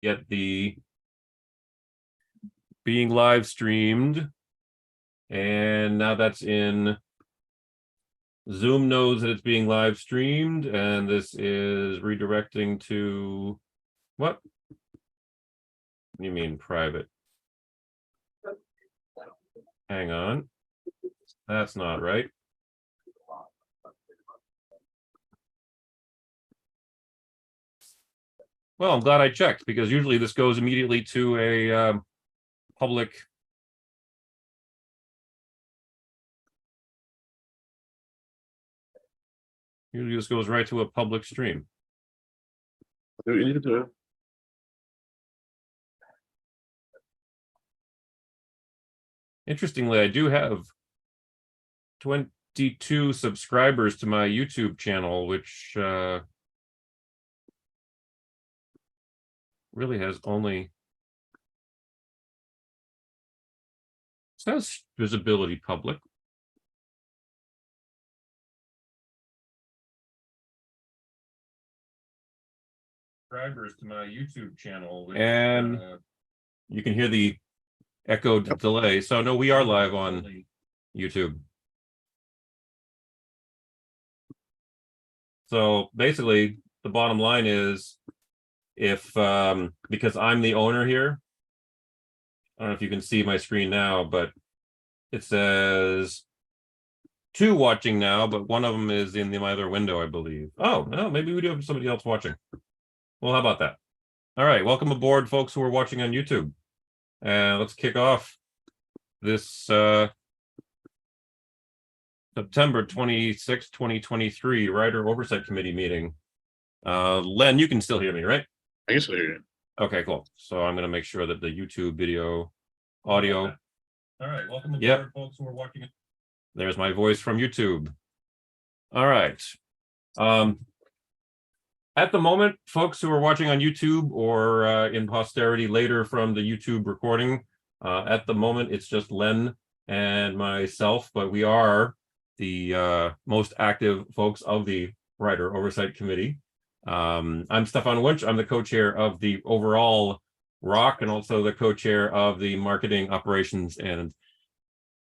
get the being live streamed. And now that's in. Zoom knows that it's being live streamed, and this is redirecting to what? What do you mean private? Hang on. That's not right. Well, I'm glad I checked, because usually this goes immediately to a public. Usually this goes right to a public stream. Do you need to do it? Interestingly, I do have 22 subscribers to my YouTube channel, which really has only. It says visibility public. Subscribers to my YouTube channel, which, and you can hear the echoed delay. So no, we are live on YouTube. So basically, the bottom line is, if because I'm the owner here, I don't know if you can see my screen now, but it says 2 watching now, but one of them is in my other window, I believe. Oh, no, maybe we do have somebody else watching. Well, how about that? All right, welcome aboard, folks who are watching on YouTube. Let's kick off this September 26, 2023 Rider Oversight Committee meeting. Len, you can still hear me, right? I guess we're here. Okay, cool. So I'm going to make sure that the YouTube video audio. All right, welcome aboard, folks who are watching. There's my voice from YouTube. All right. At the moment, folks who are watching on YouTube or in posterity later from the YouTube recording, at the moment, it's just Len and myself, but we are the most active folks of the Rider Oversight Committee. I'm Stefan Wunsch. I'm the co-chair of the overall ROC and also the co-chair of the Marketing Operations and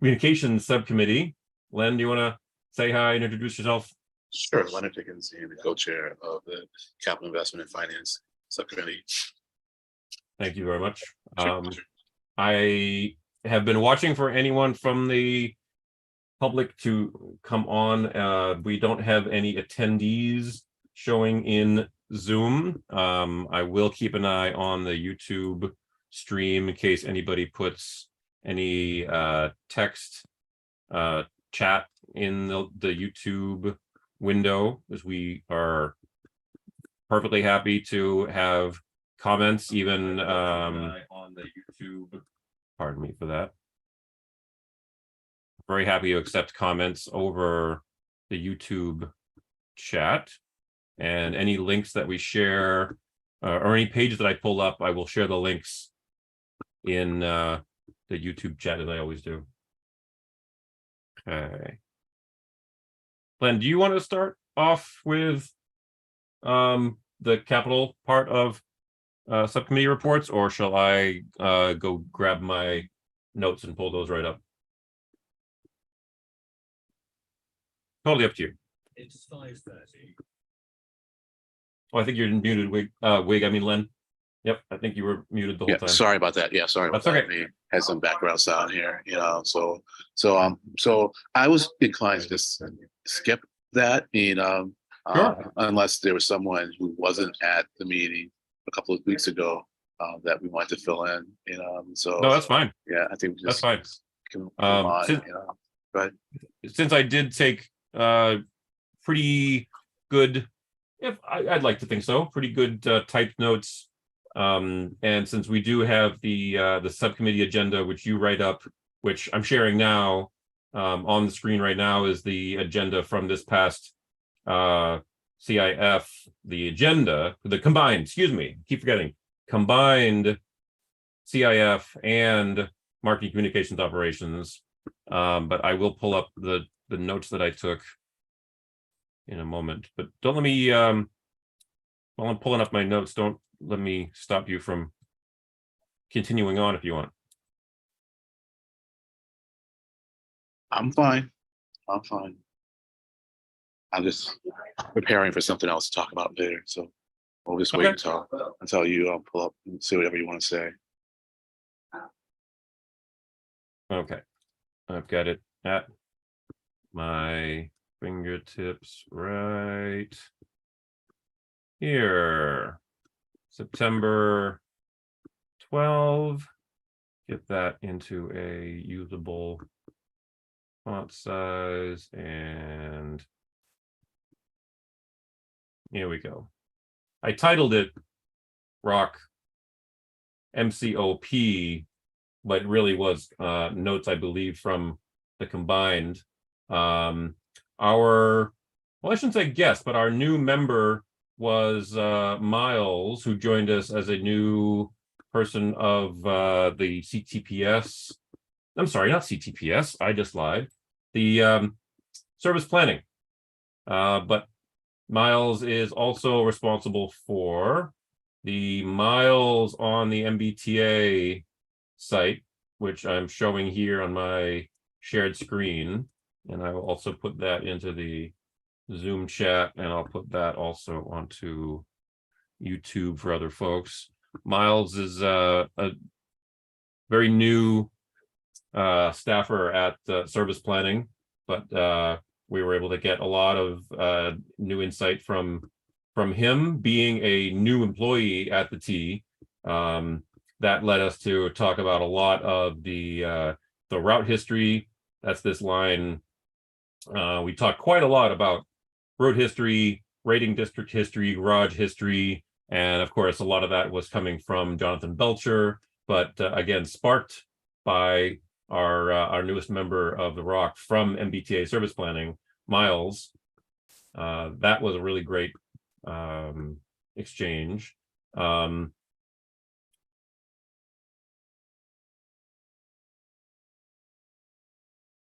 Communications Subcommittee. Len, do you want to say hi and introduce yourself? Sure. Leonard Dickens, the co-chair of the Capital Investment and Finance Subcommittee. Thank you very much. Sure. I have been watching for anyone from the public to come on. We don't have any attendees showing in Zoom. I will keep an eye on the YouTube stream in case anybody puts any text chat in the YouTube window, as we are perfectly happy to have comments, even on the YouTube. Pardon me for that. Very happy to accept comments over the YouTube chat, and any links that we share or any pages that I pull up, I will share the links in the YouTube chat, as I always do. Okay. Len, do you want to start off with the capital part of subcommittee reports, or shall I go grab my notes and pull those right up? Totally up to you. It's 5:30. Oh, I think you're muted, Wig. I mean, Len. Yep, I think you were muted the whole time. Sorry about that. Yeah, sorry about That's that. okay. We had some background sound here, you know. So I was inclined to just skip that, you know, Sure. Unless there was someone who wasn't at the meeting a couple of weeks ago that we wanted to fill in, you know. So No, that's fine. yeah, I think we That's just fine. can move on, since- you know. But Since I did take pretty good, if I'd like to think so, pretty good typed notes. And since we do have the subcommittee agenda, which you write up, which I'm sharing now on the screen right now, is the agenda from this past CIF, the agenda, the combined, excuse me, keep forgetting, combined CIF and marketing communications operations. But I will pull up the notes that I took in a moment. But don't let me while I'm pulling up my notes, don't let me stop you from continuing on if you want. I'm fine. I'm fine. I'm just preparing for something else to talk about later. So we'll just wait Okay. until you pull up and say whatever you want to say. Okay, I've got it at my fingertips right here. September 12. Get that into a usable font size, and here we go. I titled it Rock MCOP, but really was notes, I believe, from the combined. Well, I shouldn't say guest, but our new member was Miles, who joined us as a new person of the CTPS. I'm sorry, not CTPS. I just lied. The service planning. But Miles is also responsible for the miles on the MBTA site, which I'm showing here on my shared screen. And I will also put that into the Zoom chat, and I'll put that also onto YouTube for other folks. Miles is a very new staffer at service planning, but we were able to get a lot of new insight from him being a new employee at the T. That led us to talk about a lot of the route history. That's this line. We talked quite a lot about road history, rating district history, garage history, and of course, a lot of that was coming from Jonathan Belcher, but again, sparked by our newest member of the ROC from MBTA Service Planning, Miles. That was a really great exchange.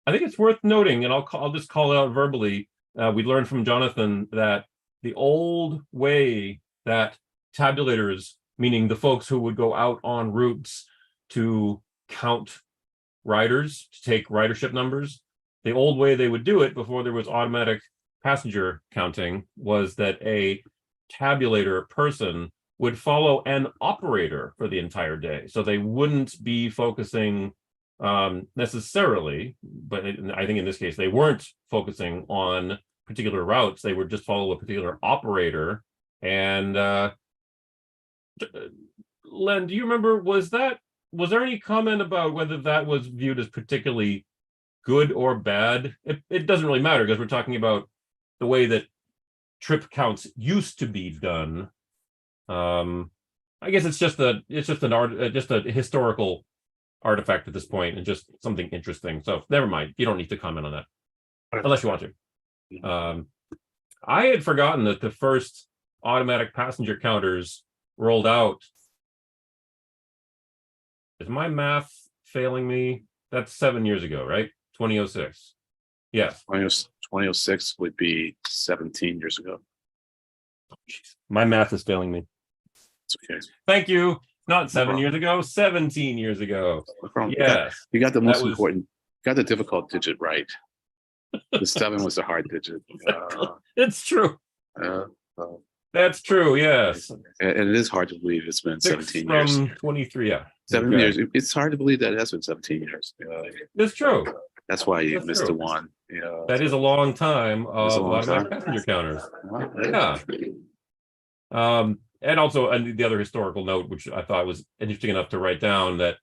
I think it's worth noting, and I'll just call it out verbally. We learned from Jonathan that the old way that tabulators, meaning the folks who would go out on routes to count riders, to take ridership numbers, the old way they would do it before there was automatic passenger counting was that a tabulator person would follow an operator for the entire day. So they wouldn't be focusing necessarily, but I think in this case, they weren't focusing on particular routes. They would just follow a particular operator. And Len, do you remember, was there any comment about whether that was viewed as particularly good or bad? It doesn't really matter because we're talking about the way that trip counts used to be done. I guess it's just a historical artifact at this point and just something interesting. So never mind. You don't need to comment on that unless you want to. I had forgotten that the first automatic passenger counters rolled out. Is my math failing me? That's 7 years ago, right? 2006. Yes. 2006 would be 17 years ago. My math is failing me. It's okay. Thank you. Not 7 years ago, 17 years ago. Yes. You got the most important, got the difficult digit right. The 7 was the hard digit. It's true. That's true, yes. And it is hard to believe it's been 17 from years. 23, yeah. 7 years. It's hard to believe that it has been 17 years. It's true. That's why you missed the one. That is a long time of automatic passenger counters. Yeah. And also, and the other historical note, which I thought was interesting enough to write down, that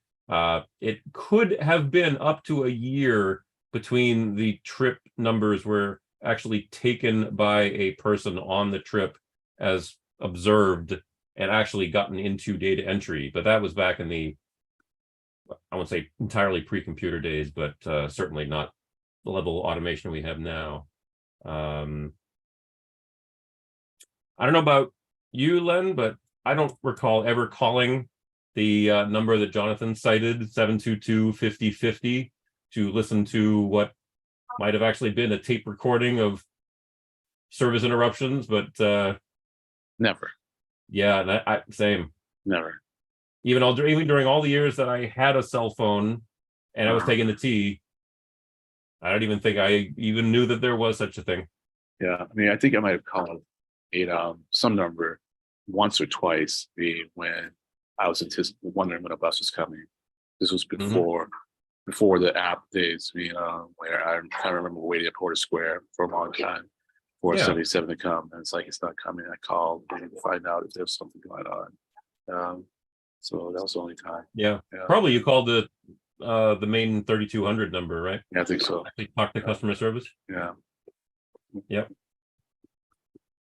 it could have been up to a year between the trip numbers were actually taken by a person on the trip as observed and actually gotten into data entry. But that was back in the, I won't say entirely pre-computer days, but certainly not the level of automation we have now. I don't know about you, Len, but I don't recall ever calling the number that Jonathan cited, 722-5050, to listen to what might have actually been a tape recording of service interruptions, but never. Yeah, and I same. Never. Even during all the years that I had a cell phone and I was taking the T, I don't even think I even knew that there was such a thing. Yeah, I mean, I think I might have called it some number once or twice when I was wondering when a bus was coming. This was before the app days, where I kind of remember waiting at Porter Square for a long time for a Yeah. 77 to come, and it's like it's not coming. I called to find out if there's something going on. So that was the only time. Yeah. Yeah, Probably you called the main 3200 number, right? yeah, I think so. Actually talk to customer service. Yeah. Yep.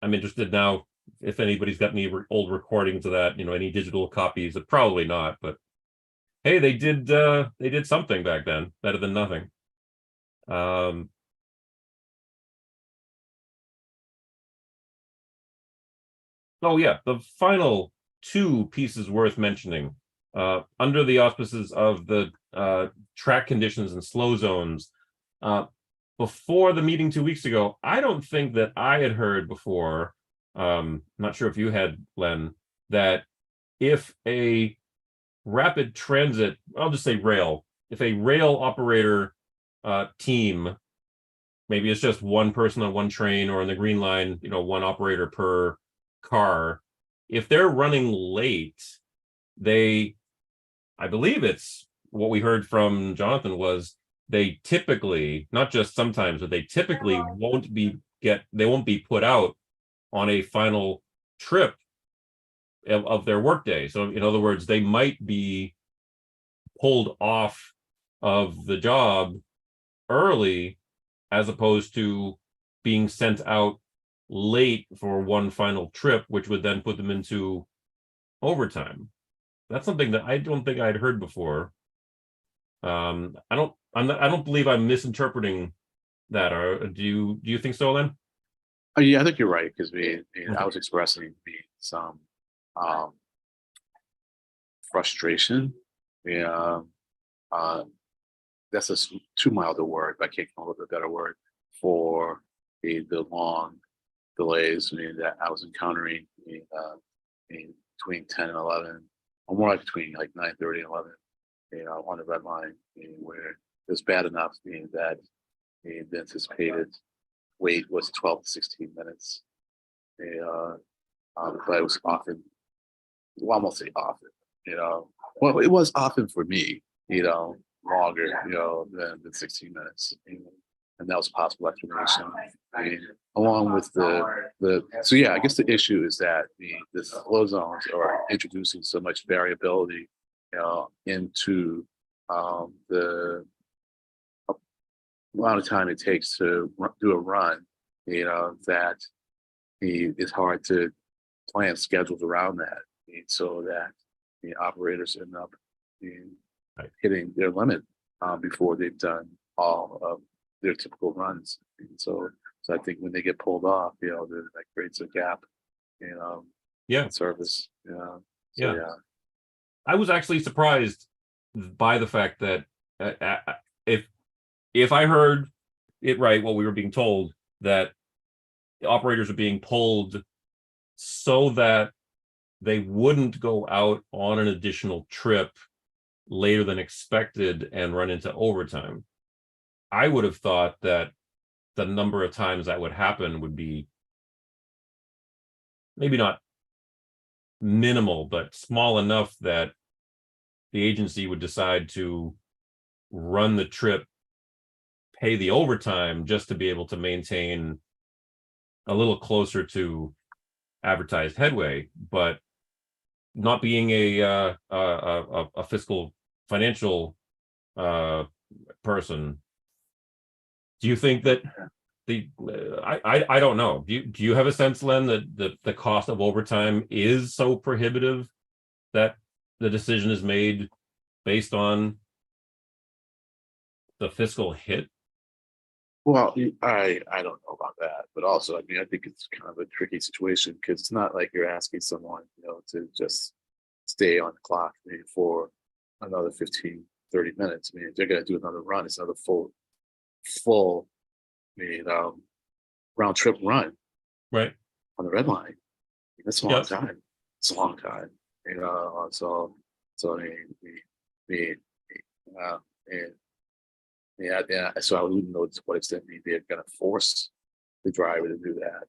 I'm interested now if anybody's got any old recordings of that, any digital copies. Probably not, but hey, they did something back then, better than nothing. Oh yeah, the final two pieces worth mentioning. Under the auspices of the track conditions and slow zones, before the meeting 2 weeks ago, I don't think that I had heard before, not sure if you had, Len, that if a rapid transit, I'll just say rail, if a rail operator team, maybe it's just one person on one train or on the Green Line, one operator per car, if they're running late, I believe it's what we heard from Jonathan was they typically, not just sometimes, but they typically won't be put out on a final trip of their workday. So in other words, they might be pulled off of the job early as opposed to being sent out late for one final trip, which would then put them into overtime. That's something that I don't think I'd heard before. I don't believe I'm misinterpreting that. Or do you think so, Len? Oh, yeah, I think you're right because I Okay. was expressing some um, frustration. Yeah, that's too mild a word, but I can't come up with a better word for the long delays. That I was encountering between 10 and 11, or more like between like 9:30 and 11. On the red line, where it was bad enough that the anticipated wait was 12 to 16 minutes. But it was often, well, I won't say often, well, it was often for me, longer, than 16 minutes. And that was a possible explanation. Along with so yeah, I guess the issue is that the flow zones are introducing so much variability, into the amount of time it takes to do a run, that it's hard to plan schedules around that, so that the operators end up hitting their limit before they've done all of their typical runs. And so I think when they get pulled off, that creates a gap, Yeah. in service. Yeah. Yeah. I was actually surprised by the fact that if I heard it right, what we were being told, that the operators are being pulled so that they wouldn't go out on an additional trip later than expected and run into overtime. I would have thought that the number of times that would happen would be maybe not minimal, but small enough that the agency would decide to run the trip, pay the overtime just to be able to maintain a little closer to advertised headway. But not being a fiscal financial person, do you think that I don't know. Do you have a sense, Len, that the cost of overtime is so prohibitive that the decision is made based on the fiscal hit? Well, I don't know about that, but also, I think it's kind of a tricky situation because it's not like you're asking someone, to just stay on the clock maybe for another 15, 30 minutes. If they're going to do another run, it's another full, round trip run Right. on the red line. That's a long Yes. time. it's a long time, so I mean, we and yeah, so I wouldn't know to what extent they're gonna force the driver to do that,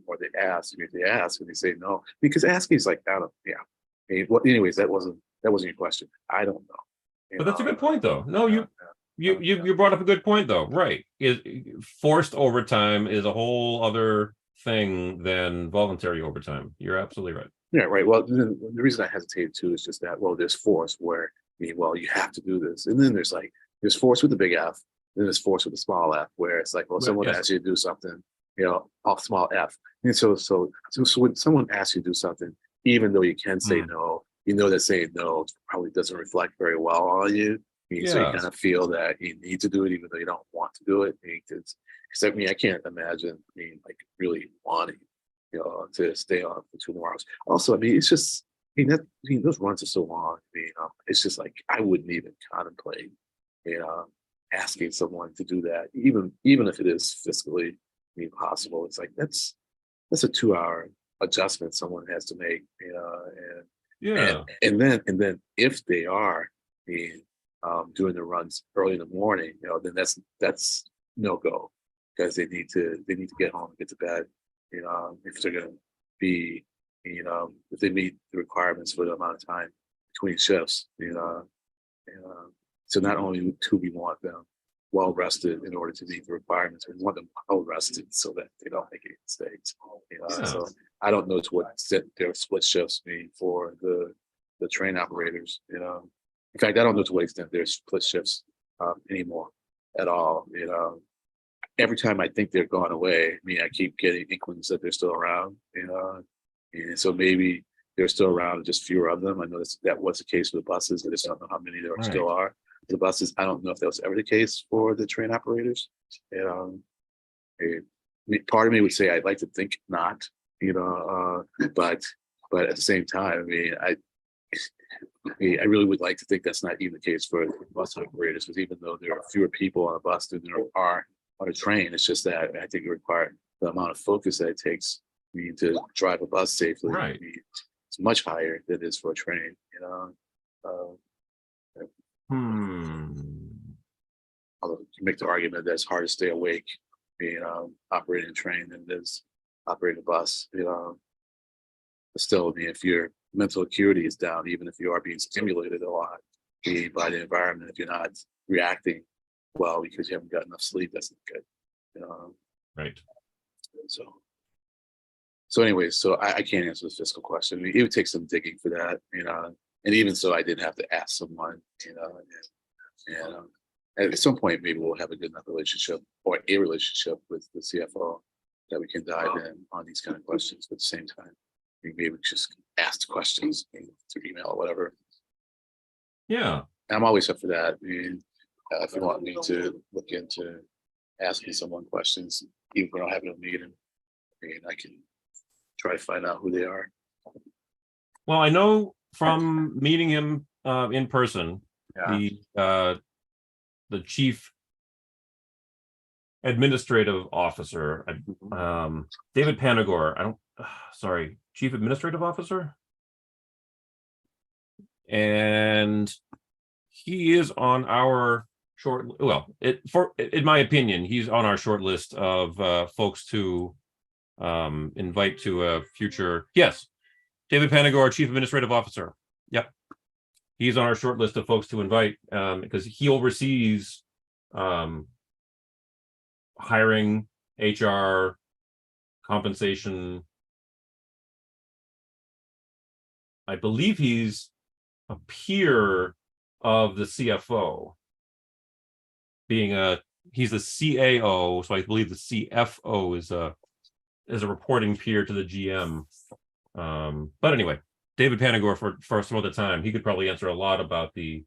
or they ask, and if they ask and they say no, because asking is like, I don't, yeah. Well, anyways, that wasn't your question. I don't know. But that's a good point, though. No, Yeah, you brought up a good point, though. Right? Is forced overtime is a whole other thing than voluntary overtime. You're absolutely right. yeah, right. Well, the reason I hesitated too is just that, well, there's force where, well, you have to do this, and then there's force with the big F, then there's force with the small F, where it's like, well, Right, someone yes. asks you to do something, off small F, and so when someone asks you to do something, even though you can say Hmm. no, that saying no probably doesn't reflect very well on you. So you Yeah. kind of feel that you need to do it, even though you don't want to do it. Because I can't imagine like really wanting, to stay on for 2 more hours. Also, it's just, those runs are so long. It's just like I wouldn't even contemplate, you know, asking someone to do that, even if it is fiscally, possible. It's like that's a 2 hour adjustment someone has to make, and Yeah. and then if they are being doing the runs early in the morning, then that's no go, because they need to get home and get to bed. If they're going to be, if they meet the requirements for the amount of time between shifts, so not only do we want them well rested in order to meet the requirements, we want them well rested so that they don't make any mistakes. Yeah. So I don't know to what extent their split shifts mean for the train operators. In fact, I don't know to what extent there's split shifts anymore at all. Every time I think they're gone away, I keep getting inklings that they're still around. And so maybe they're still around, just fewer of them. I know that was the case with the buses. I just don't know how many there still Right. are. The buses, I don't know if that was ever the case for the train operators. Part of me would say I'd like to think not, but at the same time, I really would like to think that's not even the case for bus operators, because even though there are fewer people on a bus than there are on a train, it's just that I think it requires the amount of focus that it takes to drive a bus safely. Right. It's much higher than it is for a train. Although you make the argument that it's hard to stay awake operating a train than it is operating a bus. But still, if your mental acuity is down, even if you are being stimulated a lot by the environment, if you're not reacting well because you haven't got enough sleep, that's not good. Right. So anyways, so I can't answer the fiscal question. It would take some digging for that, and even so, I did have to ask someone, and at some point, maybe we'll have a good enough relationship or a relationship with the CFO that we can dive in on these kind of questions. But at the same time, maybe we just ask the questions through email or whatever. Yeah. I'm always up for that. If you want me to look into asking someone questions, even if we don't have no meeting, I can try to find out who they are. Well, I know from meeting him in person, Yeah. the chief administrative officer, David Panagor. Sorry, chief administrative officer, and he is on our short. Well, in my opinion, he's on our short list of folks to invite to a future. Yes, David Panagor, chief administrative officer. Yep. He's on our short list of folks to invite because he oversees hiring, HR, compensation. I believe he's a peer of the CFO, he's the CAO, so I believe the CFO is a reporting peer to the GM. But anyway, David Panagor for some other time. He could probably answer a lot about the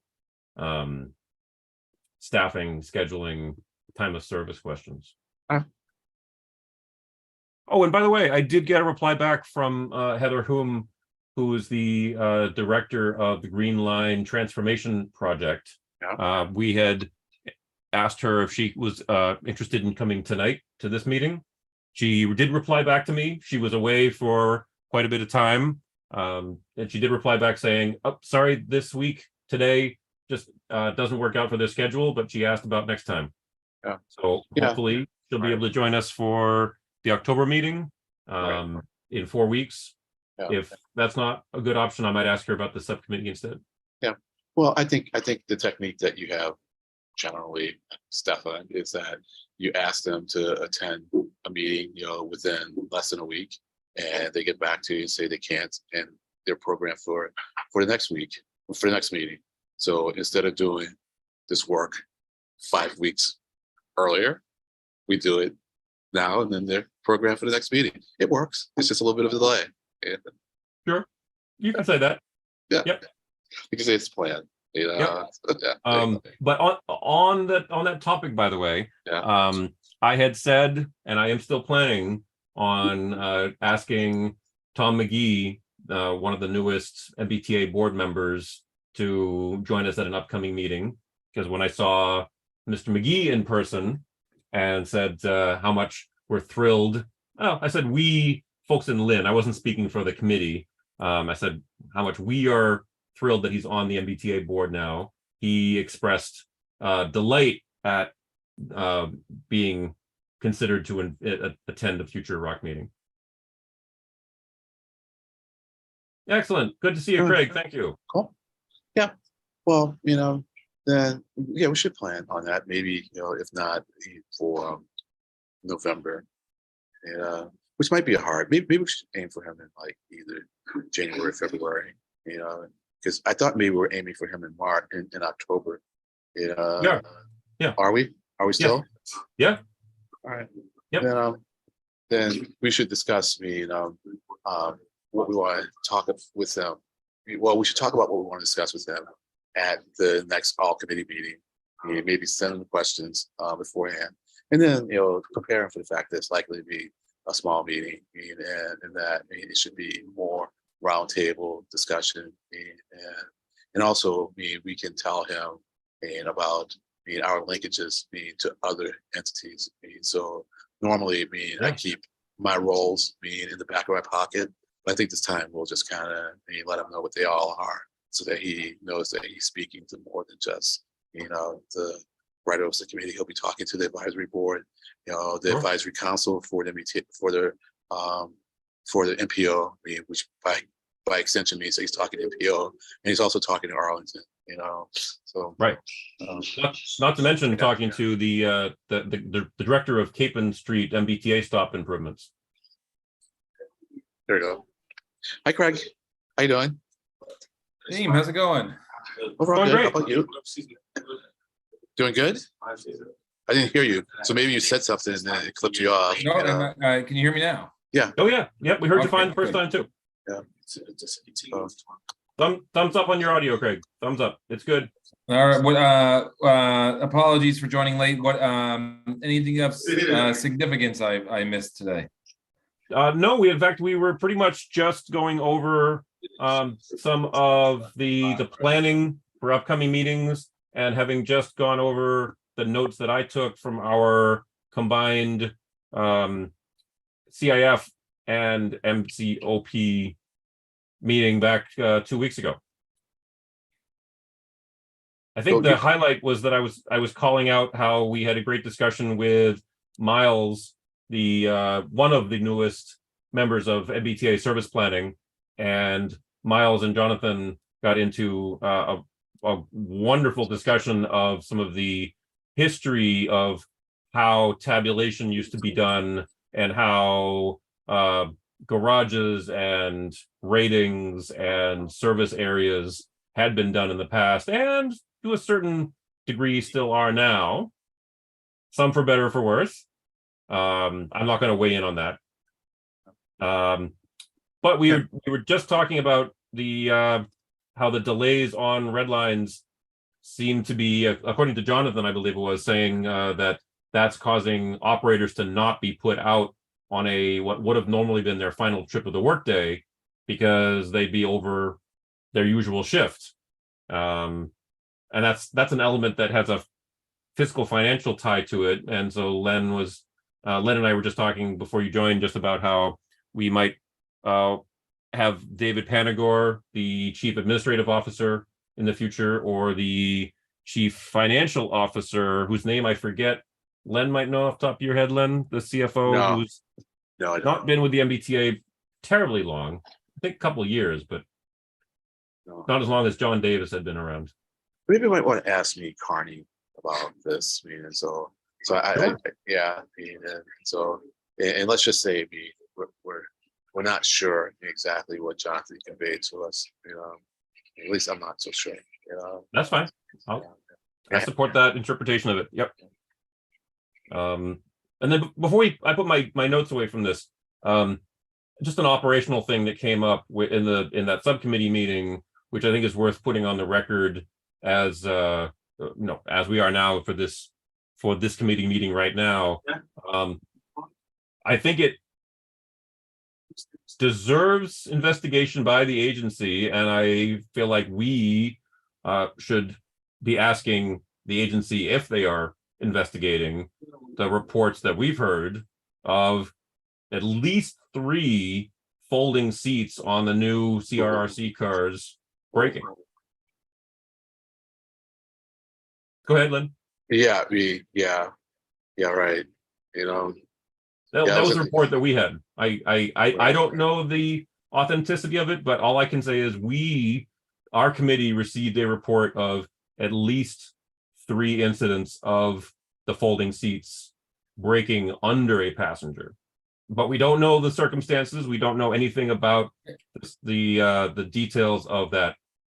staffing, scheduling, time of service questions. Oh, and by the way, I did get a reply back from Heather Hume, who is the director of the Green Line Transformation Project. Yeah. We had asked her if she was interested in coming tonight to this meeting. She did reply back to me. She was away for quite a bit of time, And she did reply back saying, "Oh, sorry, this week today just doesn't work out for their schedule," but she asked about next time. Yeah. So Yeah. hopefully she'll be Right. able to join us for the October meeting Right. in 4 weeks. Yeah. If that's not a good option, I might ask her about the subcommittee instead. Yeah. Well, I think the technique that you have generally, Stefan, is that you ask them to attend a meeting, within less than a week, and they get back to you and say they can't, and they're programmed for the next week, for the next meeting. So instead of doing this work 5 weeks earlier, we do it now, and then they're programmed for the next meeting. It works. It's just a little bit of a delay. Yeah. Sure, you can say that. Yeah. Yep. You can say it's planned. Yep. Yeah. But on that topic, by the way, Yeah. I had said, and I am still planning on asking Tom McGee, one of the newest MBTA board members, to join us at an upcoming meeting. Because when I saw Mr. McGee in person and said how much we're thrilled, I said we folks in Lynn, I wasn't speaking for the committee. I said how much we are thrilled that he's on the MBTA board now. He expressed delight at being considered to attend a future ROC meeting. Excellent. Good to see you, Craig. Thank you. Cool. Yeah. Well, then we should plan on that. Maybe, if not for November, which might be hard. Maybe we should aim for him in like either January or February, because I thought maybe we were aiming for him in March, in October. Yeah. Are we still? Yeah. All right. Yep. Then we should discuss, what we want to talk with them. Well, we should talk about what we want to discuss with them at the next all committee meeting. Maybe send them questions beforehand, and then prepare them for the fact that it's likely to be a small meeting, and that it should be more roundtable discussion, and also we can tell him about our linkages to other entities. So normally I keep my roles in the back of my pocket, but I think this time we'll just kind of let him know what they all are, so that he knows that he's speaking to more than just the right oversight committee. He'll be talking to the advisory board, the advisory council for the MBTA, for the MPO, which by extension means that he's talking to MPO, and he's also talking to Arlington. So right. Not to mention talking to the director of Capon Street MBTA stop improvements. There you go. Hi, Craig. How you doing? Team, how's it going? Overall Going good. great. How about you? Doing good? I didn't hear you. So maybe you said something and then it clipped you off. No, can you hear me now? Yeah. Oh yeah. Yep. We heard you Okay, fine the first good. time too. Yeah. Thumbs up on your audio, Craig. Thumbs up. It's good. All right. What? Apologies for joining late. What? Anything of significance I missed today? No, we were pretty much just going over some of the planning for upcoming meetings, and having just gone over the notes that I took from our combined CIF and MCOP meeting back 2 weeks ago. I think the highlight was that I was calling out how we had a great discussion with Miles, the one of the newest members of MBTA service planning, and Miles and Jonathan got into a wonderful discussion of some of the history of how tabulation used to be done, and how garages and ratings and service areas had been done in the past, and to a certain degree still are now, some for better or for worse. I'm not going to weigh in on that. But we were just talking about the how the delays on red lines seem to be, according to Jonathan, I believe it was, saying that that's causing operators to not be put out on what would have normally been their final trip of the workday, because they'd be over their usual shift. And that's an element that has a fiscal financial tie to it. And so Len and I were just talking before you joined just about how we might have David Panagore, the chief administrative officer in the future, or the chief financial officer, whose name I forget. Len might know off the top of your head, Len, the CFO, No. who's No, I don't. not been with the MBTA terribly long. I think a couple of years, but No. not as long as John Davis had been around. Maybe you might want to ask me, Carney, about this. I mean, and so yeah. I mean, and so, and let's just say, we're not sure exactly what Jonathan conveyed to us. You know, at least I'm not so sure. You know, That's fine. I support that interpretation of it. Yep. And then before I put my notes away from this, just an operational thing that came up in that subcommittee meeting, which I think is worth putting on the record as as we are now for this committee meeting right now. I think it deserves investigation by the agency, and I feel like we should be asking the agency if they are investigating the reports that we've heard of at least 3 folding seats on the new CRRC cars breaking. Go ahead, Lynn. Yeah, right. You know, That was a report that we had. I don't know the authenticity of it, but all I can say is our committee received a report of at least 3 incidents of the folding seats breaking under a passenger. But we don't know the circumstances. We don't know anything about the details of that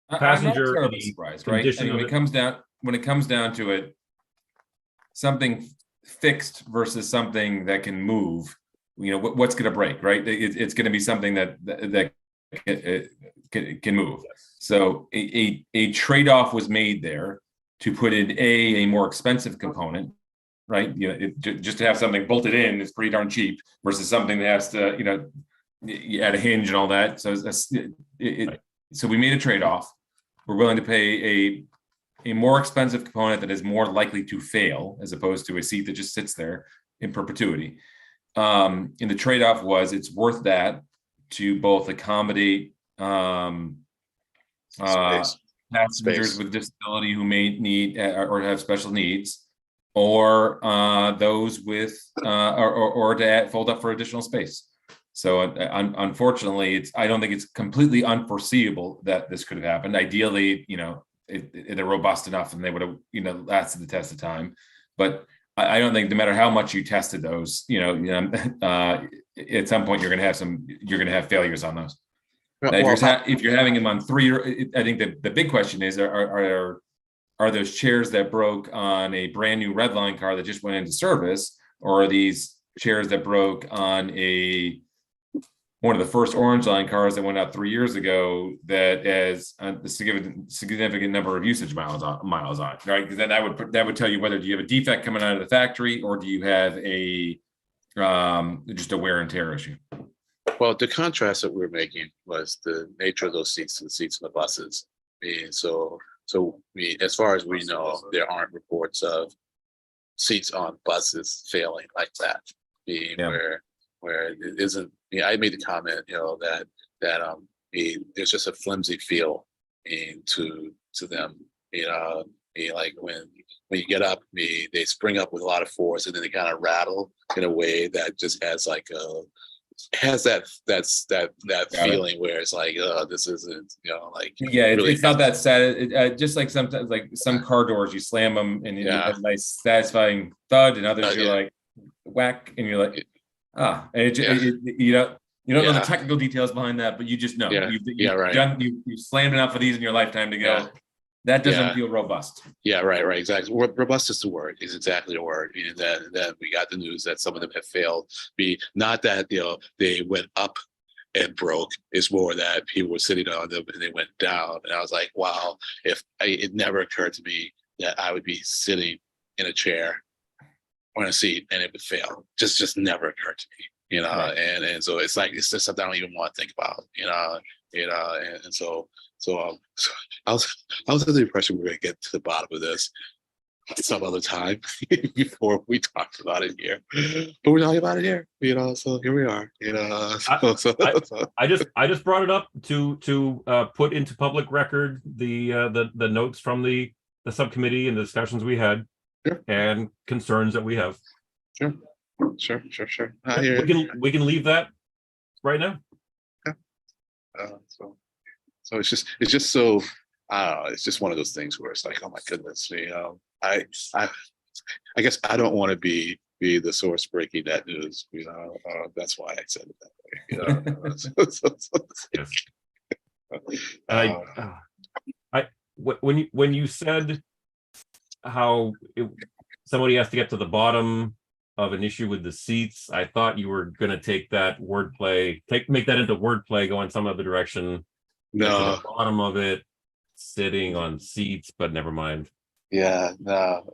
passenger. I'm not terribly surprised, right? I mean, when it comes down to it, something fixed versus something that can move, you know, what's going to break, right? It's going to be something that can move. So a trade-off was made there to put in a more expensive component, right? You know, just to have something bolted in is pretty darn cheap versus something that has to, you know, add a hinge and all that. So so we made a trade-off. We're willing to pay a more expensive component that is more likely to fail as opposed to a seat that just sits there in perpetuity. And the trade-off was it's worth that to both accommodate passengers with disability who may need or have special needs, or those with or to fold up for additional space. So unfortunately, I don't think it's completely unforeseeable that this could have happened. Ideally, you know, they're robust enough and they would have, you know, lasted the test of time. But I don't think no matter how much you tested those, at some point you're going to have failures on those. If you're having them on 3, I think the big question is, are those chairs that broke on a brand new red line car that just went into service, or are these chairs that broke on one of the first orange line cars that went out 3 years ago that has a significant number of usage miles on it, right? Because then that would tell you whether do you have a defect coming out of the factory or do you have just a wear and tear issue. Well, the contrast that we're making was the nature of those seats to the seats in the buses. And so as far as we know, there aren't reports of seats on buses failing like that, where it isn't. I made the comment, that there's just a flimsy feel to them. Like when you get up, they spring up with a lot of force, and then they kind of rattle in a way that just has that feeling where it's like, this isn't, really it's not that sad. Just like sometimes, like some car doors, you slam them and you have a nice satisfying thud, and others you're like whack, and you're like, and you don't know the technical details behind that, but you just know you've slammed enough of these in your lifetime to go. That doesn't feel robust. Yeah, right, exactly. Robust is the word. Is exactly the word. And then we got the news that some of them have failed. Not that they went up and broke. It's more that people were sitting on them and they went down. And I was like, wow. It never occurred to me that I would be sitting in a chair on a seat and it would fail. Just never occurred to me. Right. And so it's like it's just something I don't even want to think about. So I was under the impression we were going to get to the bottom of this. some other time before we talked about it here. But we're talking about it here, so here we are, I just brought it up to put into public record the notes from the subcommittee and the discussions we had. Sure. And concerns that we have. Sure. I Yeah, hear we can leave that right now. So it's just so I don't know, it's just one of those things where it's like, oh my goodness, I guess I don't want to be the source breaking that news, that's why I said it that way, Yes. When you said how somebody has to get to the bottom of an issue with the seats, I thought you were going to take that wordplay, make that into wordplay, go in some other direction. Get to the bottom of it, sitting on seats, but never mind. Yeah, no,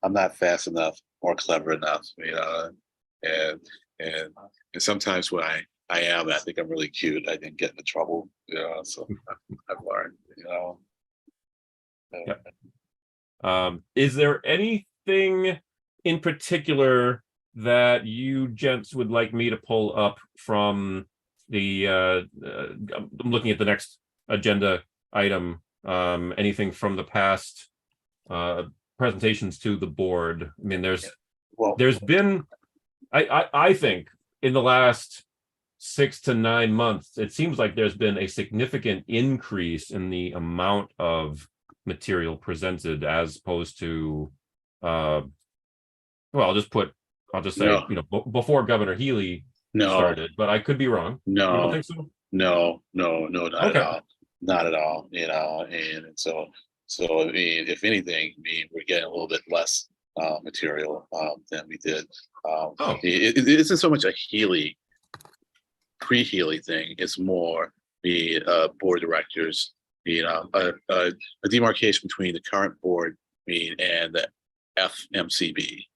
I'm not fast enough or clever enough, and sometimes when I am, I think I'm really cute. I didn't get into trouble, so I've learned, Yep. Is there anything in particular that you gents would like me to pull up from the I'm looking at the next agenda item, anything from the past presentations to the board? I mean, there's been I think in the last 6 to 9 months, it seems like there's been a significant increase in the amount of material presented as opposed to well, I'll just say before Governor Healy started, but I could be wrong. You don't think so? No, not at all. Not at all, and so I mean, if anything, we're getting a little bit less material than we did. It isn't so much a Healy, pre-Healy thing. It's more the board directors, a demarcation between the current board and the FMCB.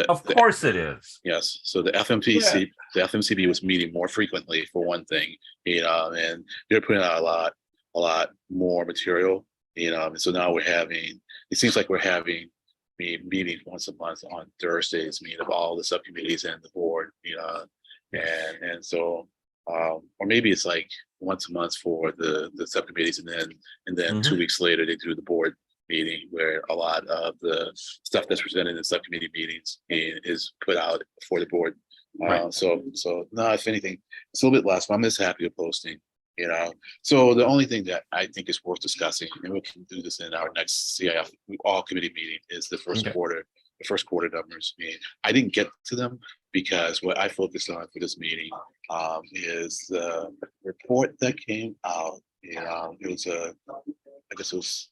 Of course it is. Yes. So the FMCB was meeting more frequently for one thing, and they're putting out a lot more material, and so now it seems like we're having meetings once a month on Thursdays, of all the subcommittees and the board, and so or maybe it's like once a month for the subcommittees, and then 2 weeks later they do the board meeting where a lot of the stuff that's presented in subcommittee meetings is put out for the board. Right. So no, if anything, it's a little bit less, but I'm just happy with posting, So the only thing that I think is worth discussing, and we can do this in our next CIF all committee meeting, is the first quarter numbers. I didn't get to them because what I focused on for this meeting is the report that came out. It was I guess it was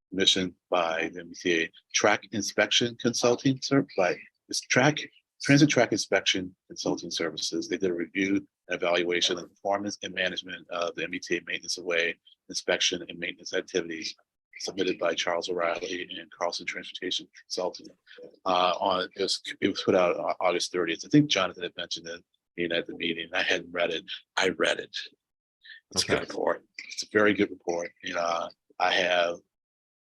commissioned by the MBTA Track Inspection Consulting by this Transit Track Inspection Consulting Services. They did a review and evaluation of the performance and management of the MBTA maintenance of way, inspection and maintenance activities submitted by Charles O'Reilly and Carlson Transportation Consulting. It was put out on August 30th. I think Jonathan had mentioned it at the meeting. I hadn't read it. I read it. It's a good report. It's a very good report. I have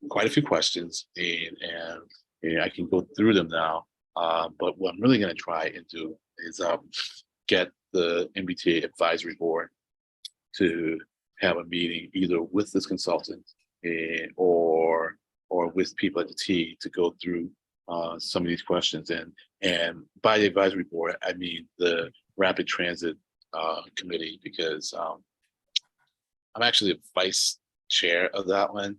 quite a few questions, and I can go through them now. But what I'm really going to try and do is get the MBTA advisory board to have a meeting either with this consultant or with people at the T to go through some of these questions. And by the advisory board, I mean the Rapid Transit Committee, because I'm actually the vice chair of that one.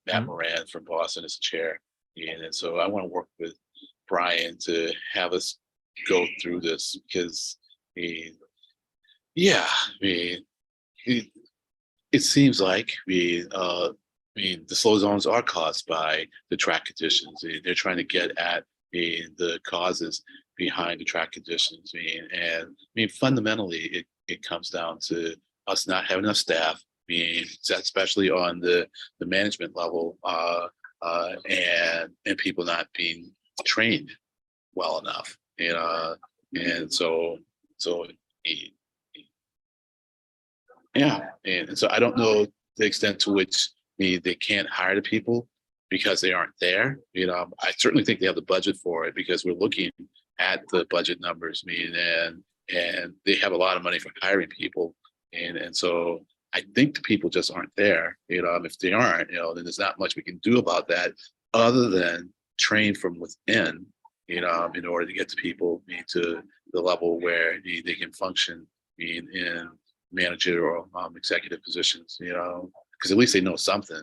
Matt Moran from Boston is the chair, and so I want to work with Brian to have us go through this because it seems like the slow zones are caused by the track conditions. They're trying to get at the causes behind the track conditions. Fundamentally, it comes down to us not having enough staff, especially on the management level, and people not being trained well enough. And so I don't know the extent to which they can't hire the people because they aren't there. I certainly think they have the budget for it because we're looking at the budget numbers, and they have a lot of money for hiring people. And so I think the people just aren't there. If they aren't, then there's not much we can do about that other than train from within, in order to get the people to the level where they can function in manager or executive positions, because at least they know something,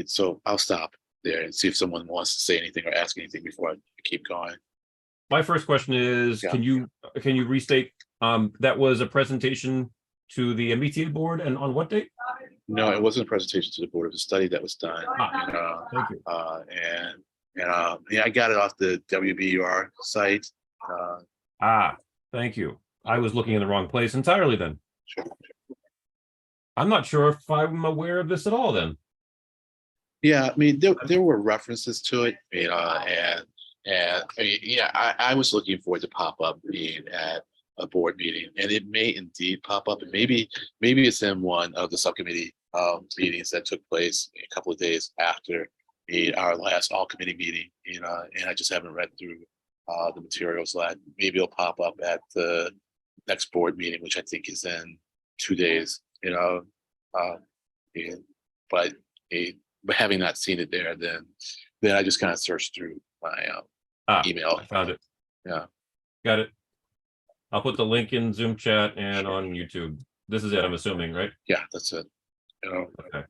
so I'll stop there and see if someone wants to say anything or ask anything before I keep going. My first question is, Yeah. can you restate, that was a presentation to the MBTA board, and on what date? No, it wasn't a presentation to the board. It was a study that was done. Thank you. I got it off the WBUR site. Thank you. I was looking in the wrong place entirely then. Sure. I'm not sure if I'm aware of this at all then. Yeah, I mean, there were references to it, I was looking for it to pop up being at a board meeting, and it may indeed pop up, and maybe it's in one of the subcommittee meetings that took place a couple of days after our last all committee meeting, and I just haven't read through the materials. That maybe it'll pop up at the next board meeting, which I think is in 2 days. But having not seen it there, then I just kind of searched through my email. I found it. Yeah. Got it. I'll put the link in Zoom chat and on YouTube. This is it, I'm assuming, right? Yeah, that's it. Okay.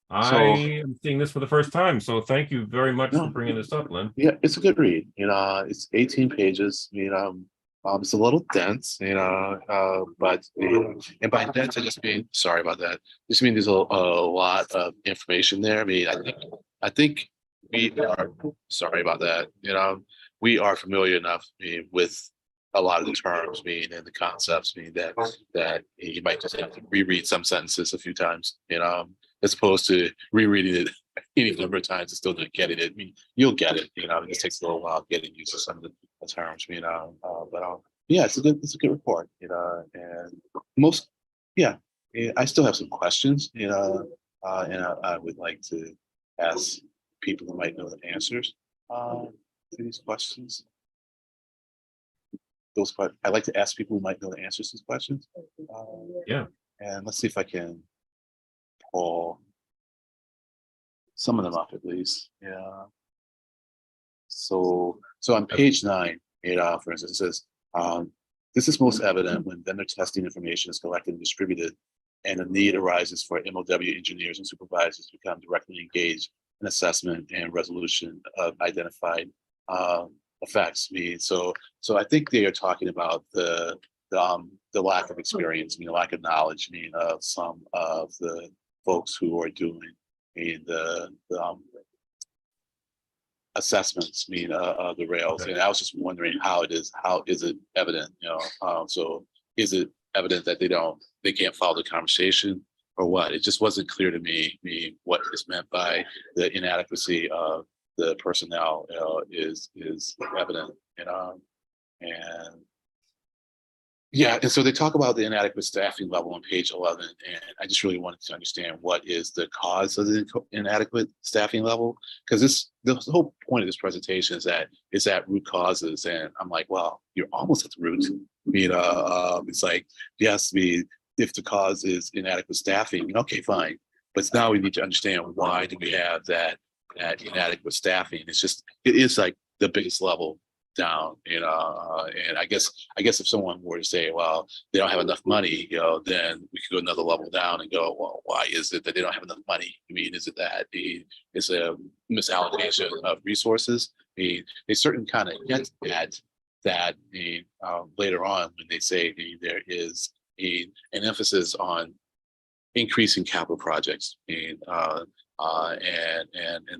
I am seeing this for the first time, so thank you very much for bringing this up, Lynn. Yeah, it's a good read. It's 18 pages. It's a little dense. But and by dense, I just mean, sorry about that. Just mean there's a lot of information there. I think we are, sorry about that. We are familiar enough with a lot of the terms, and the concepts, that you might just have to reread some sentences a few times, as opposed to rereading it any number of times and still not getting it. You'll get it. It just takes a little while getting used to some of the terms. Yeah, it's a good report. And most, I still have some questions. And I would like to ask people who might know the answers to these questions. I like to ask people who might know the answers to these questions. Yeah. And let's see if I can pull some of them up at least. Yeah. So on page 9, for instance, it says, this is most evident when vendor testing information is collected and distributed, and a need arises for MOW engineers and supervisors to become directly engaged in assessment and resolution of identified effects. So I think they are talking about the lack of experience, the lack of knowledge, of some of the folks who are doing the assessments, of the rails. Okay. And I was just wondering how is it evident, so is it evident that they can't follow the conversation or what? It just wasn't clear to me what is meant by the inadequacy of the personnel is evident, and and so they talk about the inadequate staffing level on page 11, and I just really wanted to understand what is the cause of the inadequate staffing level, because the whole point of this presentation is that root causes, and I'm like, well, you're almost at the root. It's like, yes, if the cause is inadequate staffing, okay, fine, but now we need to understand why do we have that inadequate staffing. It is like the biggest level down, and I guess if someone were to say, well, they don't have enough money, then we could go another level down and go, well, why is it that they don't have enough money? Is it that it's a misallocation of resources? They certainly kind of get at that later on when they say there is an emphasis on increasing capital projects,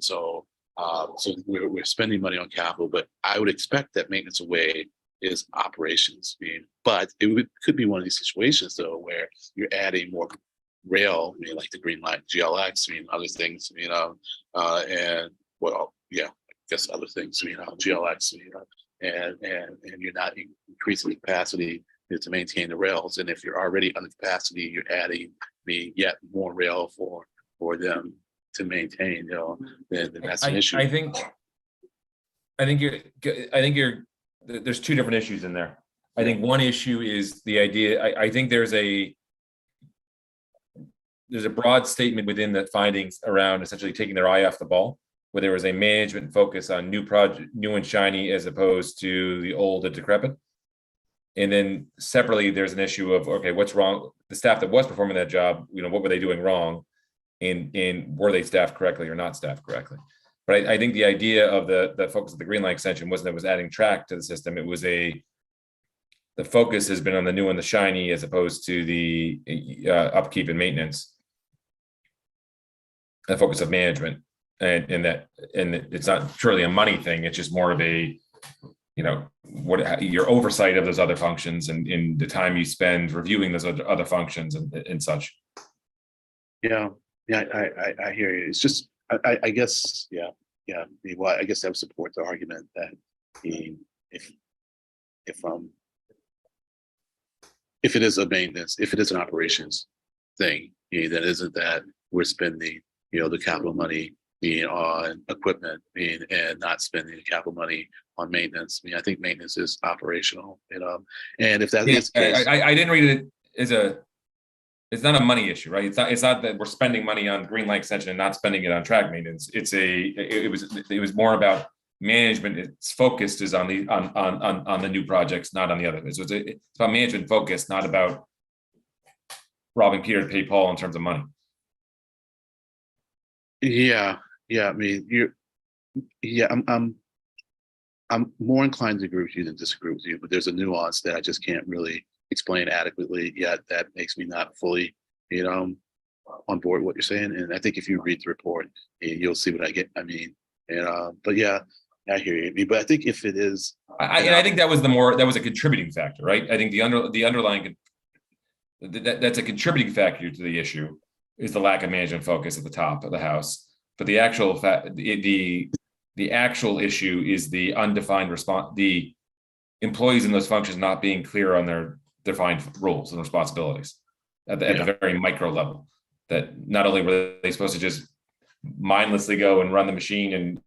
so we're spending money on capital, but I would expect that maintenance away is operations. But could be one of these situations though where you're adding more rail, like the Green Line, GLX, other things, and well, I guess other things, GLX, and you're not increasing capacity to maintain the rails. And if you're already under capacity, you're adding yet more rail for for them to maintain, then that's an issue. I think there's two different issues in there. I think one issue is the idea, I think there's a broad statement within the findings around essentially taking their eye off the ball, where there was a management focus on new and shiny as opposed to the old and decrepit. And then separately, there's an issue of, okay, what's wrong? The staff that was performing that job, what were they doing wrong? And were they staffed correctly or not staffed correctly? But I think the idea of the focus of the green line extension wasn't that it was adding track to the system. It was the focus has been on the new and the shiny as opposed to the upkeep and maintenance. The focus of management, and it's not truly a money thing. It's just more of a, what your oversight of those other functions and in the time you spend reviewing those other functions and such. Yeah, I hear you. It's just, I guess, yeah. Well, I guess I would support the argument that if it is a maintenance, if it is an operations thing, then isn't that we're spending, the capital money on equipment and not spending the capital money on maintenance. I think maintenance is operational, and if that is the case, I didn't read it as it's not a money issue, right? It's not that we're spending money on green line extension and not spending it on track maintenance. It was more about management. Its focused is on the new projects, not on the other. So it's about management focus, not about robbing Peter to pay Paul in terms of money. Yeah. I'm more inclined to agree with you than disagree with you, but there's a nuance that I just can't really explain adequately yet that makes me not fully, on board with what you're saying. And I think if you read the report, you'll see what I get. But yeah, I hear you. But I think if it is, I think that was a contributing factor, right? I think the underlying that's a contributing factor to the issue is the lack of management focus at the top of the house. But the actual the actual issue is the undefined response, the employees in those functions not being clear on their defined roles and responsibilities at the very micro level. That not only were they supposed to just mindlessly go and run the machine and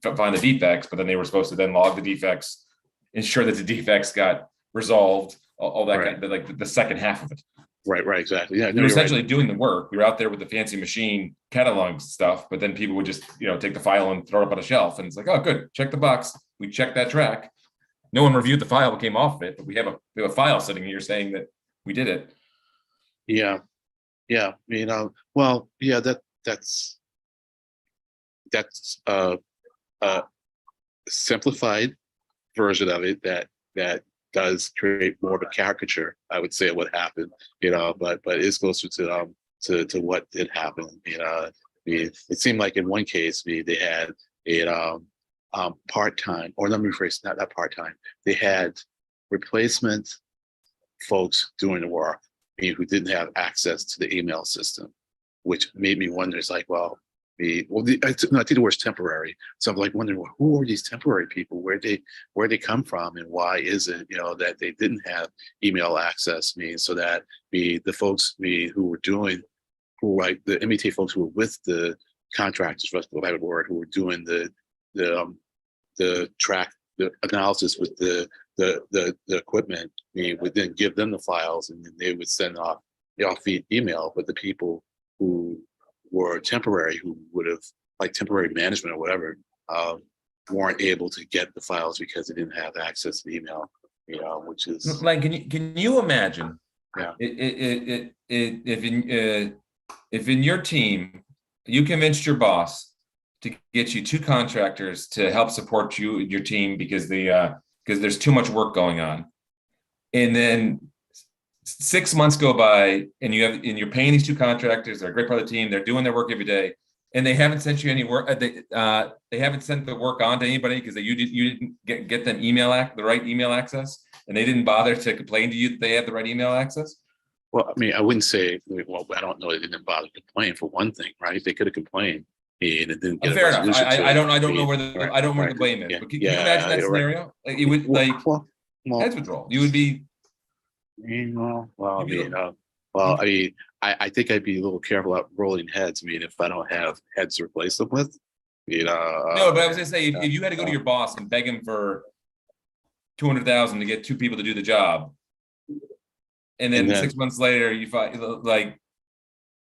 find the defects, but then they were supposed to then log the defects, ensure that the defects got resolved, all that kind of, like the second half of it. Right, exactly. Yeah, you're essentially doing the work. You're out there with the fancy machine cataloging stuff, but then people would just, take the file and throw it up on a shelf, and it's like, oh, good, check the box. We checked that track. No one reviewed the file that came off of it, but we have a file sitting here saying that we did it. Yeah. Well, yeah, that's a simplified version of it that does create more of a caricature, I would say, of what happened, but it's closer to what did happen. It seemed like in one case they had a part-time, or let me rephrase, not part-time, they had replacement folks doing the work who didn't have access to the email system, which made me wonder, it's like, I think the word's temporary. So I'm like wondering, well, who are these temporary people? Where they come from, and why is it, that they didn't have email access? So that the folks who were doing, the MBTA folks who were with the contractors, for the better word, who were doing the track, the analysis with the equipment, we would then give them the files, and then they would send off via email. But the people who were temporary, who would have, like temporary management or whatever, weren't able to get the files because they didn't have access to the email, which is like, can you imagine? Yeah. If in your team, you convinced your boss to get you two contractors to help support your team because there's too much work going on, and then 6 months go by and you're paying these two contractors, they're a great part of the team, they're doing their work every day, and they haven't sent you any work. They haven't sent the work on to anybody because you didn't get them the right email access, and they didn't bother to complain to you that they had the right email access. Well, I wouldn't say, I don't know, they didn't bother to complain, for one thing, right? They could have complained and it didn't get fair enough. I don't know where the blame is, but can you imagine that scenario? Like, it would heads would roll. You would be. Well, I mean, I think I'd be a little careful about rolling heads. I mean, if I don't have heads to replace them with, you know. No, but I was gonna say, if you had to go to your boss and beg him for 200,000 to get two people to do the job, and then 6 months later you find like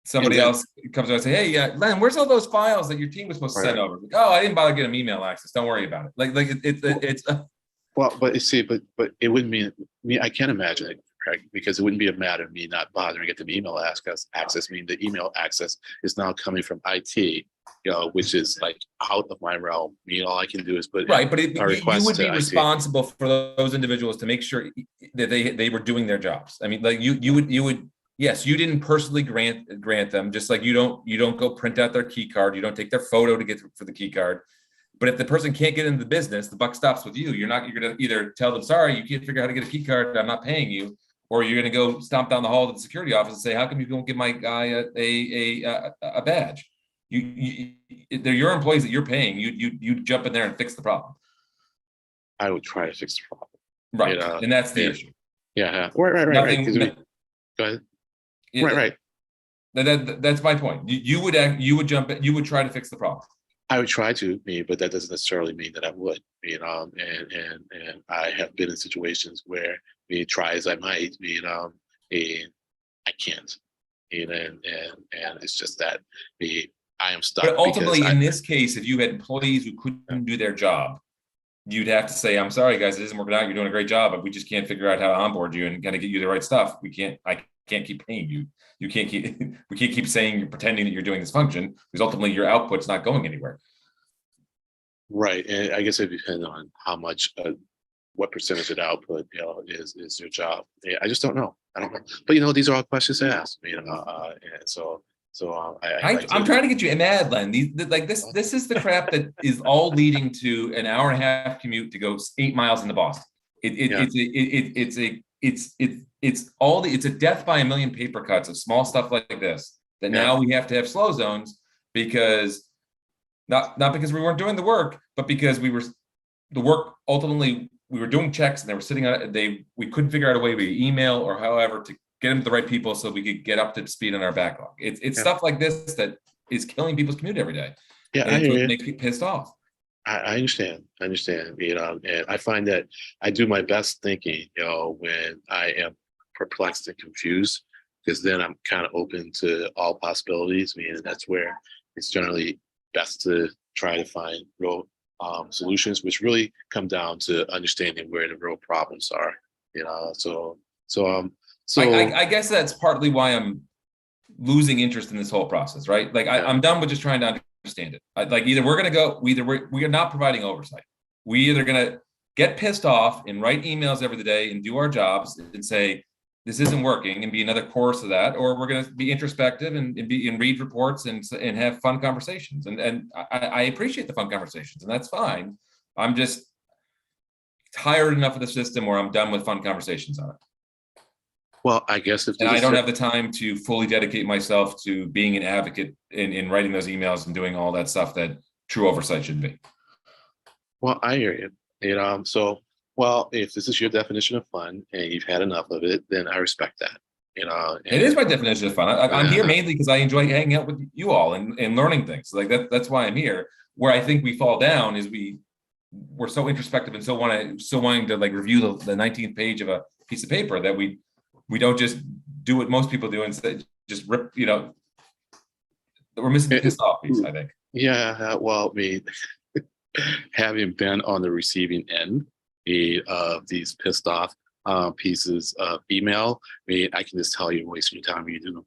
somebody else comes out and say, "Hey, Len, where's all those files that your team was supposed to send over?" Like, oh, I didn't bother getting them email access. Don't worry about it. It's well, but you see, but it wouldn't mean me. I can't imagine it, Craig, because it wouldn't be a matter of me not bothering to get the email access. Meaning the email access is now coming from IT, you know, which is like out of my realm. I mean, all I can do is put right, but a you request would be to IT. responsible for those individuals to make sure that they were doing their jobs. I mean, like you would. Yes, you didn't personally grant them, just like you don't go print out their key card, you don't take their photo to get for the key card. But if the person can't get into the business, the buck stops with you. You're gonna either tell them, sorry, you can't figure out how to get a key card, I'm not paying you, or you're gonna go stomp down the hall to the security office and say, how come you don't give my guy a badge? They're your employees that you're paying. You jump in there and fix the problem. I would try to fix the problem. Right, You know? and that's the issue. Yeah, right. Go ahead. Right. That's my point. You would jump in, you would try to fix the problem. I would try to, but that doesn't necessarily mean that I would, you know, and I have been in situations where, try as I might, you know, and I can't, you know, and it's just that I am stuck. But ultimately, in this case, if you had employees who couldn't do their job, you'd have to say, I'm sorry, guys, it isn't working out. You're doing a great job, but we just can't figure out how to onboard you and kind of get you the right stuff. I can't keep paying you. We can't keep saying you're pretending that you're doing this function, because ultimately your output's not going anywhere. Right, and I guess it depends on how much, what percentage of the output, you know, is your job. Yeah, I just don't know. I don't know. But you know, these are all questions to ask. You know, and so I'm trying to get you mad, Len. This is the crap that is all leading to an hour and a half commute to go 8 miles into Boston. It's a death by a million paper cuts of small stuff like this that now we have to have slow zones, because not because we weren't doing the work, but because ultimately we were doing checks and they were sitting on we couldn't figure out a way via email or however to get them to the right people so we could get up to speed on our backlog. It's stuff like this that is killing people's commute every day. Yeah, and it makes me pissed off. I understand, you know, and I find that I do my best thinking, you know, when I am perplexed and confused, because then I'm kind of open to all possibilities. I mean, that's where it's generally best to try to find real solutions, which really come down to understanding where the real problems are, you know. So I guess that's partly why I'm losing interest in this whole process, right? Like I'm done with just trying to understand it. Either we are not providing oversight. We either going to get pissed off and write emails every day and do our jobs and say this isn't working and be another course of that, or we're going to be introspective and read reports and have fun conversations. And I appreciate the fun conversations, and that's fine. I'm just tired enough of the system where I'm done with fun conversations on it. Well, I guess and I don't have the time to fully dedicate myself to being an advocate in writing those emails and doing all that stuff that true oversight should be. Well, I hear you. You know, so well, if this is your definition of fun and you've had enough of it, then I respect that. You know, it is my definition of fun. I'm here mainly because I enjoy hanging out with you all and learning things. Like that's why I'm here. Where I think we fall down is we're so introspective and so wanting to like review the 19th page of a piece of paper that we don't just do what most people do and say, just rip, you know, we're missing the pissed off piece, I think. Yeah, well, I mean, having been on the receiving end of these pissed off pieces of email, I mean, I can just tell you're wasting your time when you do them.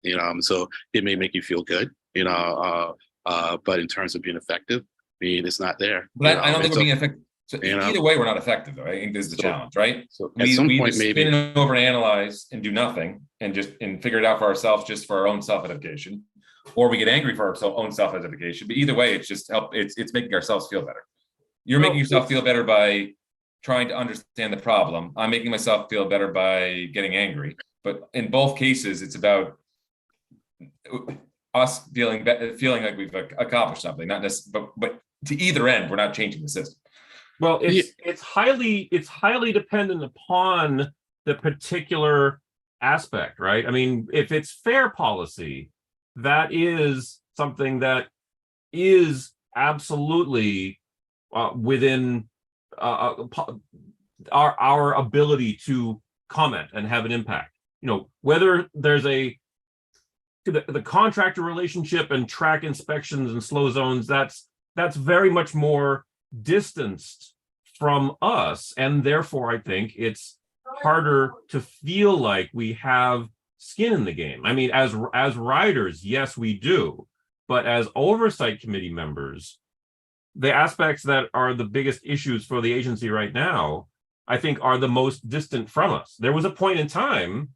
You know, so it may make you feel good, you know, but in terms of being effective, I mean, it's not there. But I don't think we're being effective. So either way, we're not effective, though. I think this is the challenge, right? So at some point, maybe spin over and analyze and do nothing and figure it out for ourselves, just for our own self-edification, or we get angry for our own self-edification. But either way, it's just it's making ourselves feel better. You're making yourself feel better by trying to understand the problem. I'm making myself feel better by getting angry. But in both cases, it's about us feeling like we've accomplished something, not necessarily, but to either end, we're not changing the system. Well, it's highly dependent upon the particular aspect, right? I mean, if it's fair policy, that is something that is absolutely within our ability to comment and have an impact. You know, whether there's the contractor relationship and track inspections and slow zones, that's very much more distanced from us, and therefore I think it's harder to feel like we have skin in the game. I mean, as riders, yes, we do, but as oversight committee members, the aspects that are the biggest issues for the agency right now, I think, are the most distant from us. There was a point in time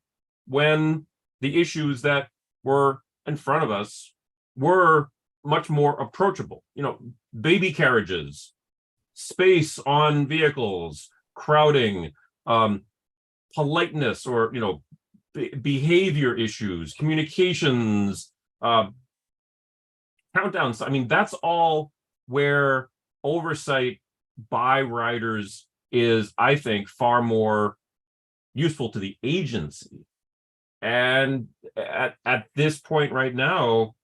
when the issues that were in front of us were much more approachable. You know, baby carriages, space on vehicles, crowding, politeness, or, you know, behavior issues, communications, countdowns. I mean, that's all where oversight by riders is, I think, far more useful to the agency. And at this point right now,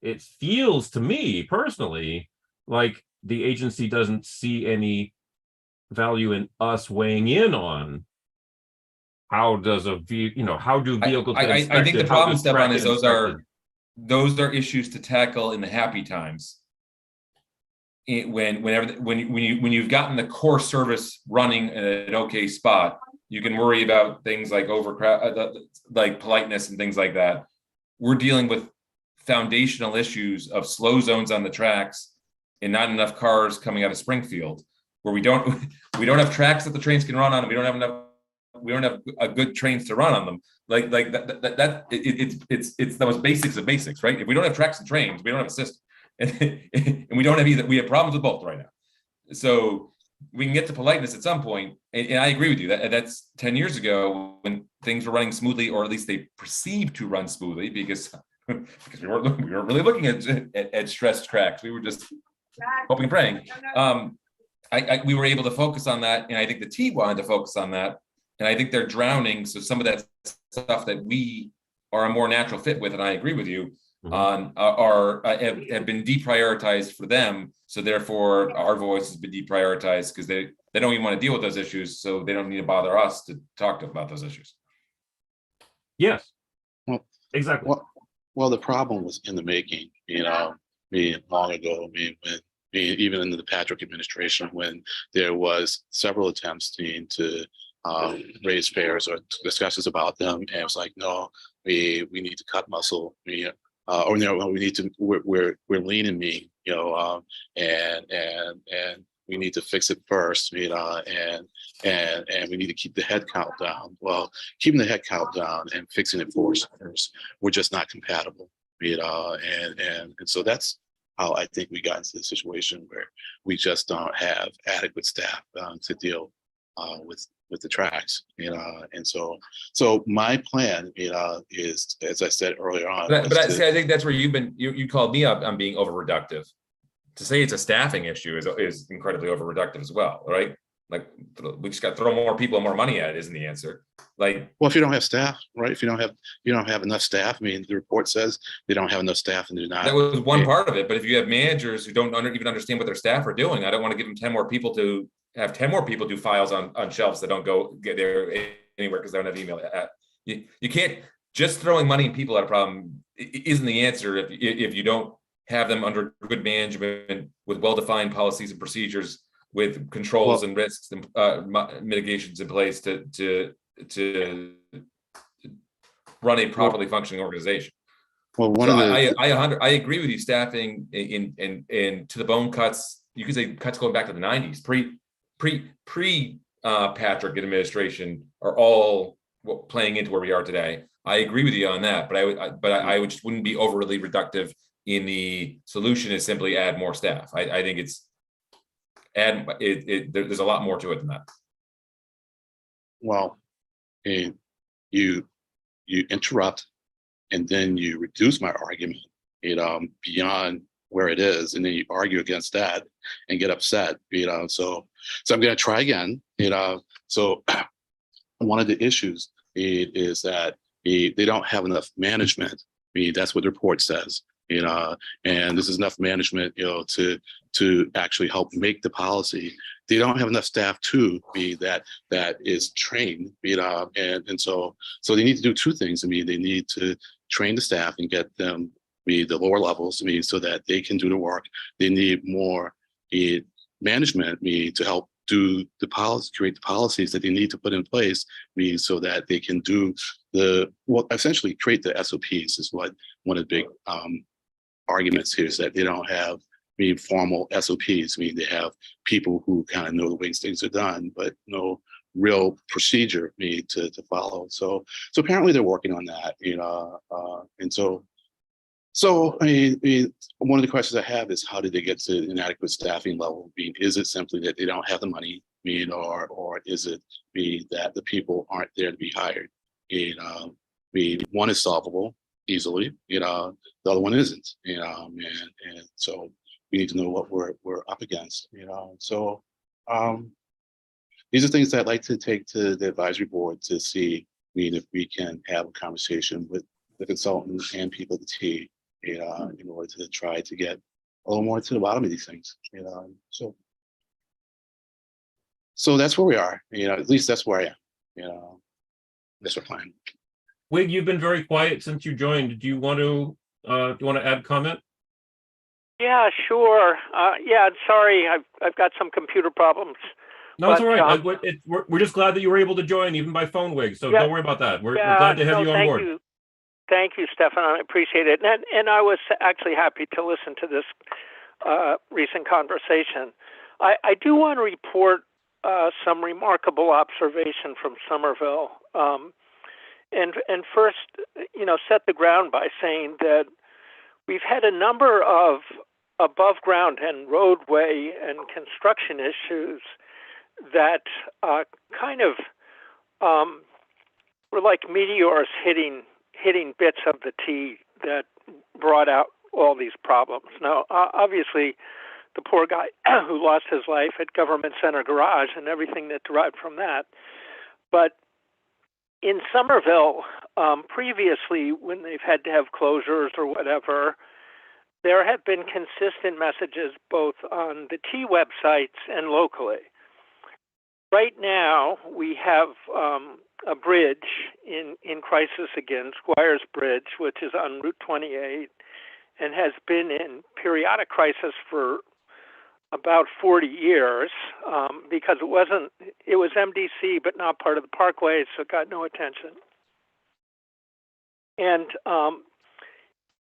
it feels to me personally like the agency doesn't see any value in us weighing in on how does a vehicle, you know, how do vehicles get inspected? I think the problem, Stefan, is those inspected? are issues to tackle in the happy times. When you've gotten the core service running in an okay spot, you can worry about things like overcrowd, like politeness and things like that. We're dealing with foundational issues of slow zones on the tracks and not enough cars coming out of Springfield, where we don't have tracks that the trains can run on, and we don't have a good trains to run on them. It's those basics of basics, right? If we don't have tracks and trains, we don't have a system. And we don't have either. We have problems with both right now. So we can get to politeness at some point. And I agree with you that's 10 years ago when things were running smoothly, or at least they perceived to run smoothly, because we weren't really looking at stressed tracks. We were just hoping and praying. We were able to focus on that, and I think the T wanted to focus on that, and I think they're drowning. So some of that stuff that we are a more natural fit with, and I agree with you, have been deprioritized for them. So therefore our voice has been deprioritized because they don't even want to deal with those issues. So they don't need to bother us to talk about those issues. Yes, well, exactly. Well, the problem was in the making, you know, long ago, even in the Patrick administration, when there was several attempts to raise fares or discussions about them, and it was like, no, we need to cut muscle. Or you know, we need to. We're lean and mean, you know, and we need to fix it first, you know, and we need to keep the head count down. Well, keeping the head count down and fixing it first, we're just not compatible, you know, and so that's how I think we got into the situation where we just don't have adequate staff to deal with the tracks, you know, and so my plan, you know, is, as I said earlier on. But I think that's where you called me up on being over reductive. To say it's a staffing issue is incredibly over reductive as well, right? Like, we just got to throw more people and more money at it isn't the answer. Like, well, if you don't have staff, right? If you don't have enough staff, I mean, the report says they don't have enough staff and do not. That was one part of it. But if you have managers who don't even understand what their staff are doing, I don't want to give them 10 more people to have 10 more people do files on shelves that don't go get there anywhere because they don't have email. You can't, just throwing money and people at a problem isn't the answer if you don't have them under good management with well-defined policies and procedures, with controls and risks and mitigations in place to run a properly functioning organization. Well, I agree with you. Staffing in to the bone cuts. You could say cuts going back to the 90s, pre Patrick administration, are all playing into where we are today. I agree with you on that, but I just wouldn't be overly reductive in the solution is simply add more staff. I think it's there's a lot more to it than that. Well, and you interrupt, and then you reduce my argument, you know, beyond where it is, and then you argue against that and get upset, you know. So I'm going to try again, you know. So one of the issues is that they don't have enough management. That's what the report says, and this is enough management, to actually help make the policy. They don't have enough staff to be that is trained, and so they need to do two things. They need to train the staff and get them the lower levels, so that they can do the work. They need more management, to help do the policy, create the policies that they need to put in place, so that they can do essentially create the SOPs is what one of the big arguments here is, that they don't have formal SOPs. They have people who kind of know the ways things are done, but no real procedure to follow. So apparently they're working on that, and so one of the questions I have is, how did they get to an inadequate staffing level? Is it simply that they don't have the money, or is it that the people aren't there to be hired? One is solvable easily, the other one isn't, and so we need to know what we're up against, So these are things that I'd like to take to the advisory board to see, if we can have a conversation with the consultants and people at the T, in order to try to get a little more to the bottom of these things, So that's where we are, at least that's where I am, that's our plan. Wig, you've been very quiet since you joined. Do you want to add comment? Yeah, sure. Yeah, sorry, I've got some computer problems. No, it's all right. We're just glad that you were able to join, even by phone, Wig. So don't worry about that. We're glad to have you on board. Thank you, Stefan. I appreciate it. And I was actually happy to listen to this recent conversation. I do want to report some remarkable observation from Somerville. And first, set the ground by saying that we've had a number of above ground and roadway and construction issues that kind of were like meteors hitting bits of the T that brought out all these problems. Now, obviously, the poor guy who lost his life at Government Center Garage and everything that derived from that. But in Somerville, previously, when they've had to have closures or whatever, there have been consistent messages both on the T websites and locally. Right now, we have a bridge in crisis again, Squires Bridge, which is on Route 28, and has been in periodic crisis for about 40 years because it was MDC, but not part of the parkway, so it got no attention. And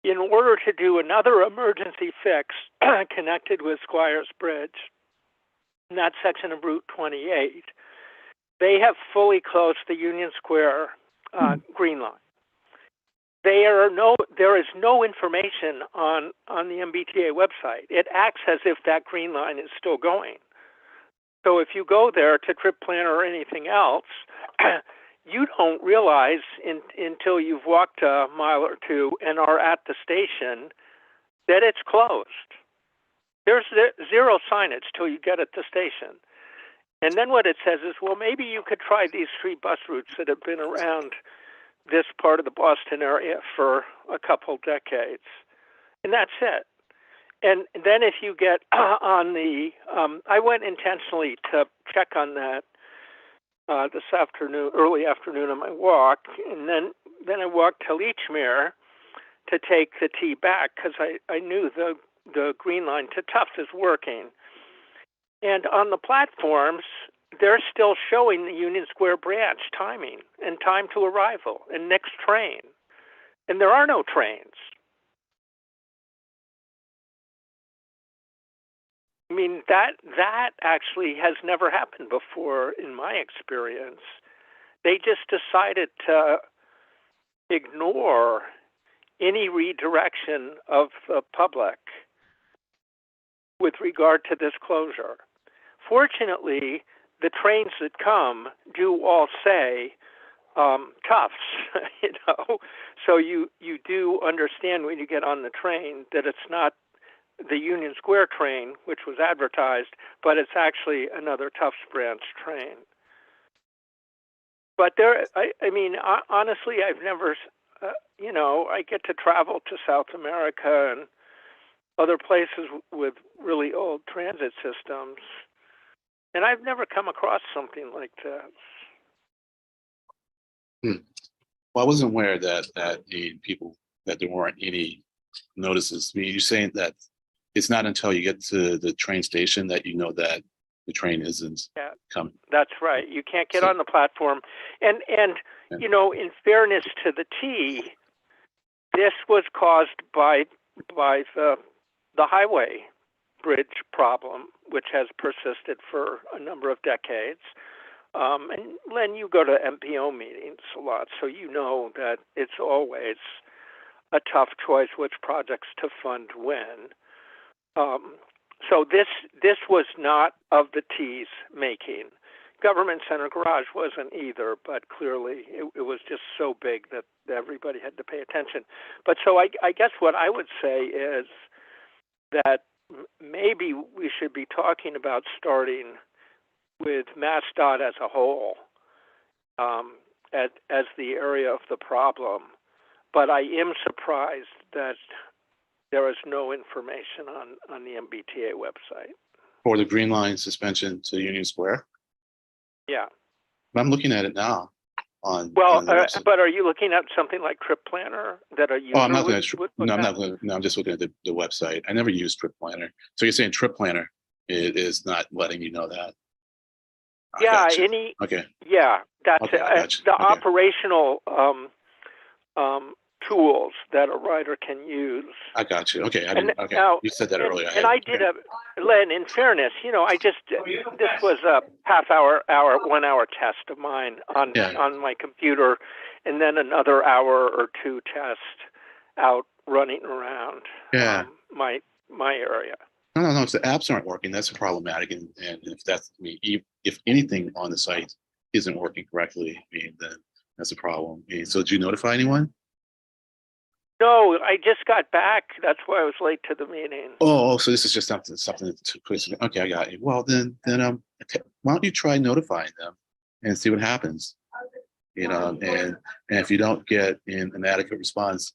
in order to do another emergency fix connected with Squires Bridge, in that section of Route 28, they have fully closed the Union Square Green Line. There is no information on the MBTA website. It acts as if that Green Line is still going. So if you go there to trip plan or anything else, you don't realize until you've walked a mile or two and are at the station that it's closed. There's zero signage till you get at the station. And then what it says is, well, maybe you could try these 3 bus routes that have been around this part of the Boston area for a couple decades. And that's it. And then if you get on the, I went intentionally to check on that this afternoon, early afternoon on my walk. And then I walked to Leechmere to take the T back because I knew the Green Line to Tufts is working. And on the platforms, they're still showing the Union Square branch timing and time to arrival and next train. And there are no trains. I mean, that actually has never happened before in my experience. They just decided to ignore any redirection of the public with regard to this closure. Fortunately, the trains that come do all say Tufts, So you do understand when you get on the train that it's not the Union Square train, which was advertised, but it's actually another Tufts branch train. But there, I mean, honestly, I've never, you know, I get to travel to South America and other places with really old transit systems, and I've never come across something like this. Well, I wasn't aware that there weren't any notices. I mean, you're saying that it's not until you get to the train station that you know that the train isn't coming. That's right. You can't get So- on the platform. And Yeah. you know, in fairness to the T, this was caused by the highway bridge problem, which has persisted for a number of decades. And Len, you go to MPO meetings a lot, so you know that it's always a tough choice which projects to fund when. So this was not of the T's making. Government Center Garage wasn't either, but clearly it was just so big that everybody had to pay attention. But so I guess what I would say is that maybe we should be talking about starting with MassDOT as a whole as the area of the problem. But I am surprised that there is no information on the MBTA website. For the Green Line suspension to Union Square. Yeah. I'm looking at it now on. Well, on the website. but are you looking at something like Trip Planner that a user Oh, I'm not would looking look at, no, I'm at? not looking, no, I'm just looking at the website. I never used Trip Planner. So you're saying Trip Planner is not letting you know that? I Yeah, gotcha. any. Okay, Yeah, that's Okay, I gotcha. the Okay. operational tools that a writer can use. I got you. Okay, I And didn't, okay, now- you said that earlier. And I did Len, in fairness, you know, this was a half hour, 1 hour test of mine on my computer, and then another hour or two test out running around my area. No, if the apps aren't working, that's problematic. And if that's, I mean, if anything on the site isn't working correctly, I mean, then that's a problem. I mean, so did you notify anyone? No, I just got back. That's why I was late to the meeting. Oh, so this is just something to quiz. Okay, I got you. Well, then, okay, why don't you try notifying them and see what happens? You know, and if you don't get an adequate response,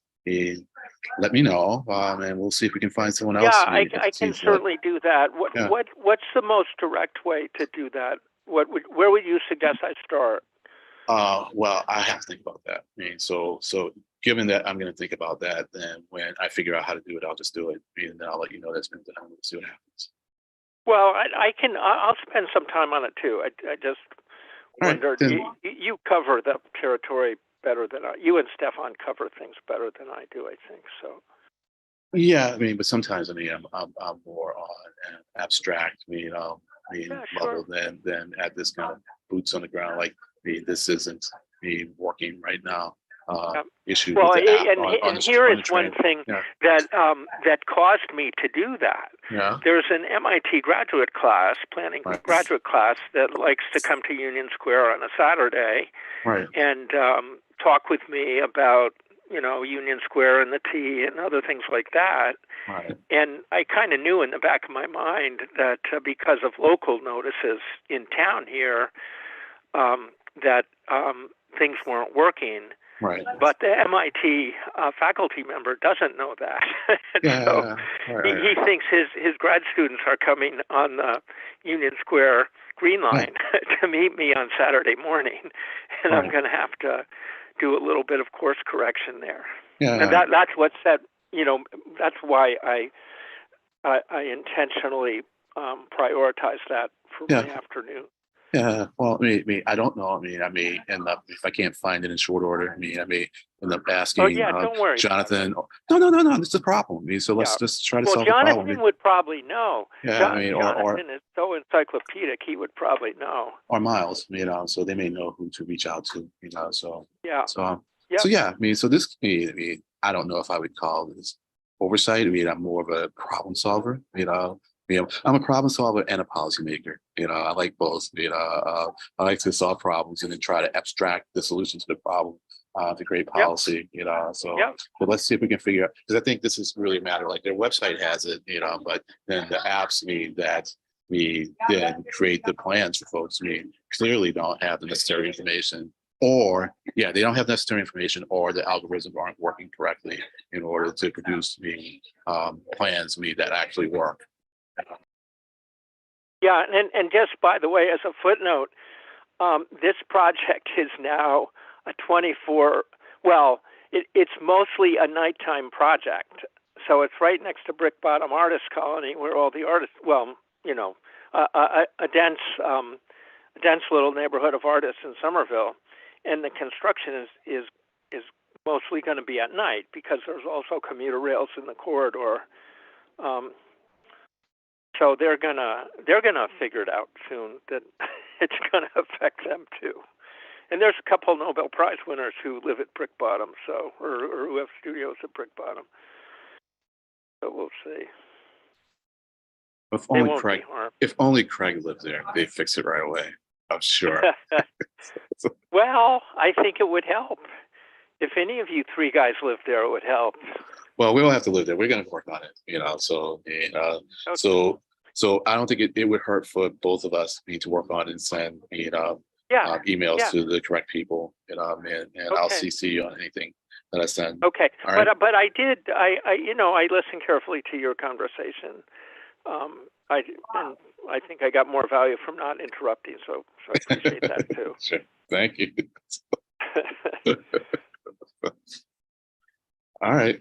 let me know, and we'll see if we can find someone else. Yeah, I can certainly do that. What's the most direct way to do that? Where would you suggest I start? Well, I have to think about that. I mean, so given that I'm going to think about that, then when I figure out how to do it, I'll just do it, and then I'll let you know that's been done. We'll see what happens. Well, I'll spend some time on it too. I just wondered. Right, you cover the territory better than you and Stefan cover things better than I do, I think. So. Yeah, I mean, but sometimes I mean, I'm more on an abstract, level than at this kind of boots on the ground. Like, this isn't working right now. Issue. Well, with the app and here is one thing that caused me to do that. Yeah. There's an MIT graduate class, planning graduate class, that likes to come to Union Square on a Saturday, and talk with me about Union Square and the T and other things like that. Right. And I kind of knew in the back of my mind that because of local notices in town here, that things weren't working. Right. But the MIT faculty member doesn't know that. He thinks his grad students are coming on the Union Square Green Line to meet me on Saturday morning, and I'm going to have to do a little bit of course correction there. And that's what said. That's why I intentionally prioritize that for my afternoon. Yeah, well, I mean, I don't know. I mean, I may end up, if I can't find it in short order, I may end up asking don't worry, Jonathan. No, this is a problem. I mean, so let's just try to solve the problem. Jonathan would probably know. Yeah, Jonathan is so encyclopedic, he would probably know. Or Miles, so they may know who to reach out to, So I mean, so this, I don't know if I would call this oversight. I mean, I'm more of a problem solver, I'm a problem solver and a policymaker. I like both. I like to solve problems and then try to abstract the solution to the problem to create policy. But let's see if we can figure out, because I think this is really a matter. Like, their website has it, but then the apps that we then create the plans for folks. Clearly don't have the necessary information or yeah, they don't have necessary information, or the algorithms aren't working correctly in order to produce the plans that actually work. Yeah, and just by the way, as a footnote, this project is now a 24. Well, it's mostly a nighttime project, so it's right next to Brick Bottom Artist Colony, where all the artists. Well, you know, a dense little neighborhood of artists in Somerville, and the construction is mostly going to be at night because there's also commuter rails in the corridor. So they're gonna figure it out soon that it's gonna affect them too. And there's a couple Nobel Prize winners who live at Brick Bottom, so or who have studios at Brick Bottom. So we'll see. If only Craig lived there, they'd fix it right away. I'm sure. Well, I think it would help. If any of you three guys lived there, it would help. Well, we don't have to live there. We're going to work on it, okay. So I don't think it would hurt for both of us to work on it and send, emails to the correct people, and I'll CC you on anything that I send. Okay, right. but I did, I listened carefully to your conversation. I think I got more value from not interrupting, so I appreciate that too. Sure. Thank you. All right.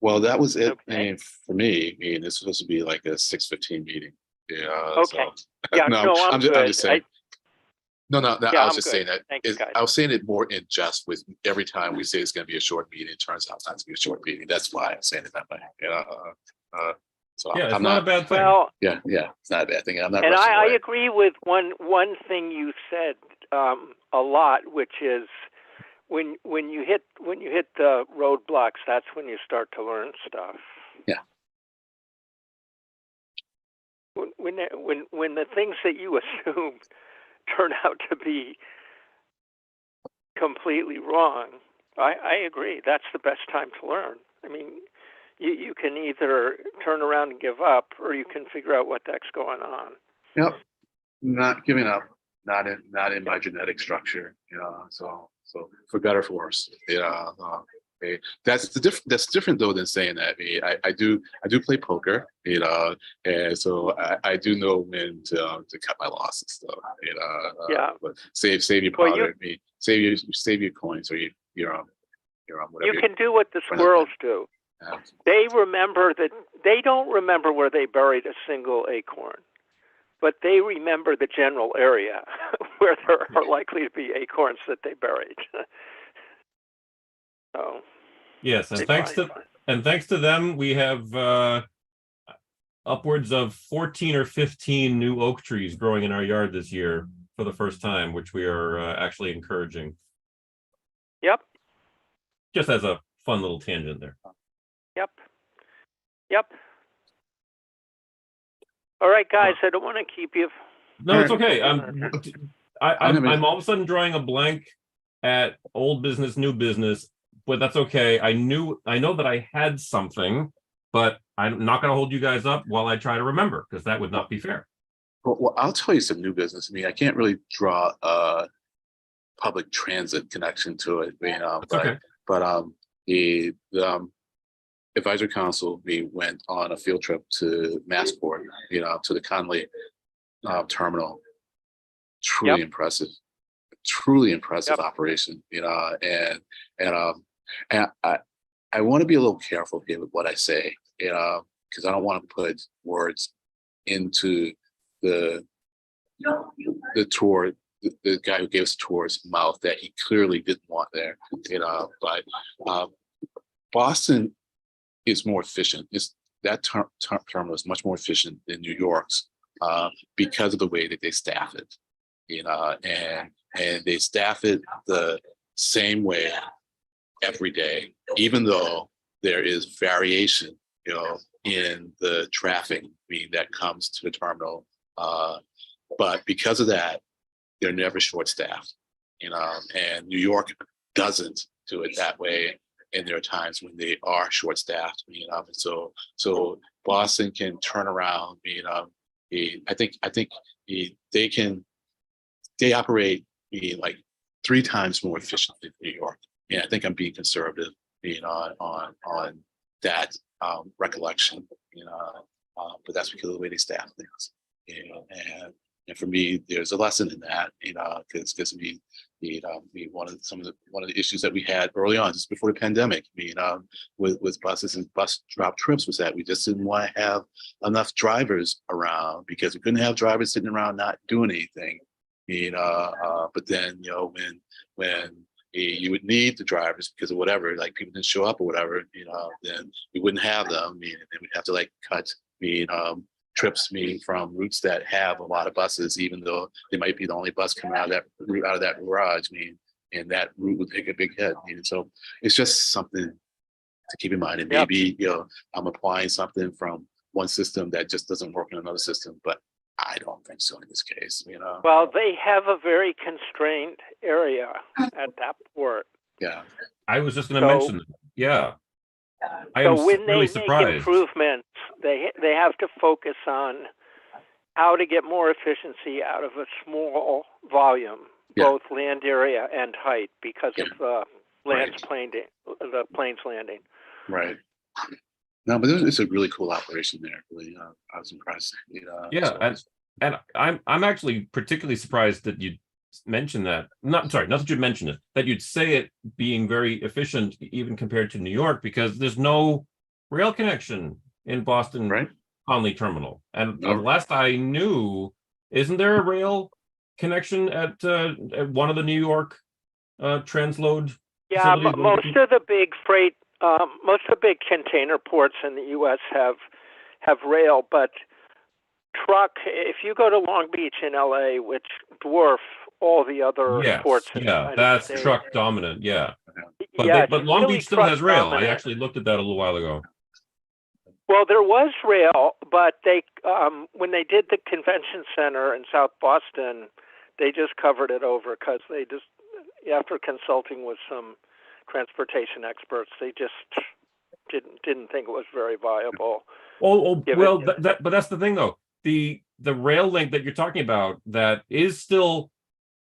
Well, that was it. Okay. For me, this was supposed to be like a 6:15 meeting. Yeah. Okay. So, Yeah. no, I'm good. just saying. No, I was just saying that. Thank you, guys. I was saying it more in jest with every time we say it's going to be a short meeting, it turns out not to be a short meeting. That's why I'm saying it that way. So Yeah, it's I'm not a bad thing. Well, yeah, it's not a bad thing. I'm not. and rushing I away. agree with one thing you said a lot, which is when you hit the roadblocks, that's when you start to learn stuff. Yeah. When the things that you assume turn out to be completely wrong, I agree. That's the best time to learn. I mean, you can either turn around and give up, or you can figure out what the heck's going on. Yep. Not giving up. Not in my genetic structure. So for better or for worse. That's different though than saying that. I do play poker. And so I do know when to cut my losses though. Yeah. But save your powder. Save your coins, or you're on whatever. You can do what the squirrels do. Yeah. They don't remember where they buried a single acorn, but they remember the general area where there are likely to be acorns that they buried. So yes, and thanks to them, we have upwards of 14 or 15 new oak trees growing in our yard this year for the first time, which we are actually encouraging. Yep. Just as a fun little tangent there. Yep. All right, guys. I don't want to keep you. No, it's okay. I'm all of a sudden drawing a blank at old business, new business, but that's okay. I know that I had something, but I'm not going to hold you guys up while I try to remember, because that would not be fair. Well, I'll tell you some new business. I can't really draw a public transit connection to it. Okay. But the advisory council, we went on a field trip to Massport, to the Conley terminal. Truly impressive operation, and I want to be a little careful here with what I say, because I don't want to put words into the tour, the guy who gave us the tour's mouth that he clearly didn't want there, but Boston is more efficient. That terminal is much more efficient than New York's because of the way that they staff it, and they staff it the same way every day, even though there is variation, in the traffic that comes to the terminal. But because of that, they're never short-staffed, and New York doesn't do it that way. And there are times when they are short-staffed, so Boston can turn around. I think they operate like 3 times more efficient than New York. Yeah, I think I'm being conservative, on that recollection, but that's because of the way they staff things. And for me, there's a lesson in that, because one of the issues that we had early on, just before the pandemic, with buses and bus drop trips, was that we just didn't want to have enough drivers around because we couldn't have drivers sitting around not doing anything. But then, when you would need the drivers because of whatever, like people didn't show up or whatever, then we wouldn't have them. And then we'd have to like cut trips from routes that have a lot of buses, even though they might be the only bus coming out of that route, out of that garage. And that route would take a big hit. So it's just something to keep in mind. And maybe, I'm applying something from one system that just doesn't work in another system, but I don't think so in this case, Well, they have a very constrained area at that port. Yeah. I was just going to mention that. Yeah. I am So when really they surprised. make improvements, they have to focus on how to get more efficiency out of a small volume, both land area and height, because of the planes landing. Right. No, but it's a really cool operation there. Really, I was impressed. Yeah, and I'm actually particularly surprised that you mentioned that. Not that you mentioned it, that you'd say it being very efficient even compared to New York, because there's no rail connection in Boston Conley Terminal. And last I knew, isn't there a rail connection at one of the New York transload? Yeah, most of the big container ports in the U.S. have rail, but truck. If you go to Long Beach in L.A., which dwarf all the other ports in the United States, truck dominant. Yeah, but Long really Beach still has rail. dominant. I actually looked at that a little while ago. Well, there was rail, but they when they did the convention center in South Boston, they just covered it over because they just, after consulting with some transportation experts, they just didn't think it was very viable. But that's the thing, though. The rail link that you're talking about, that is still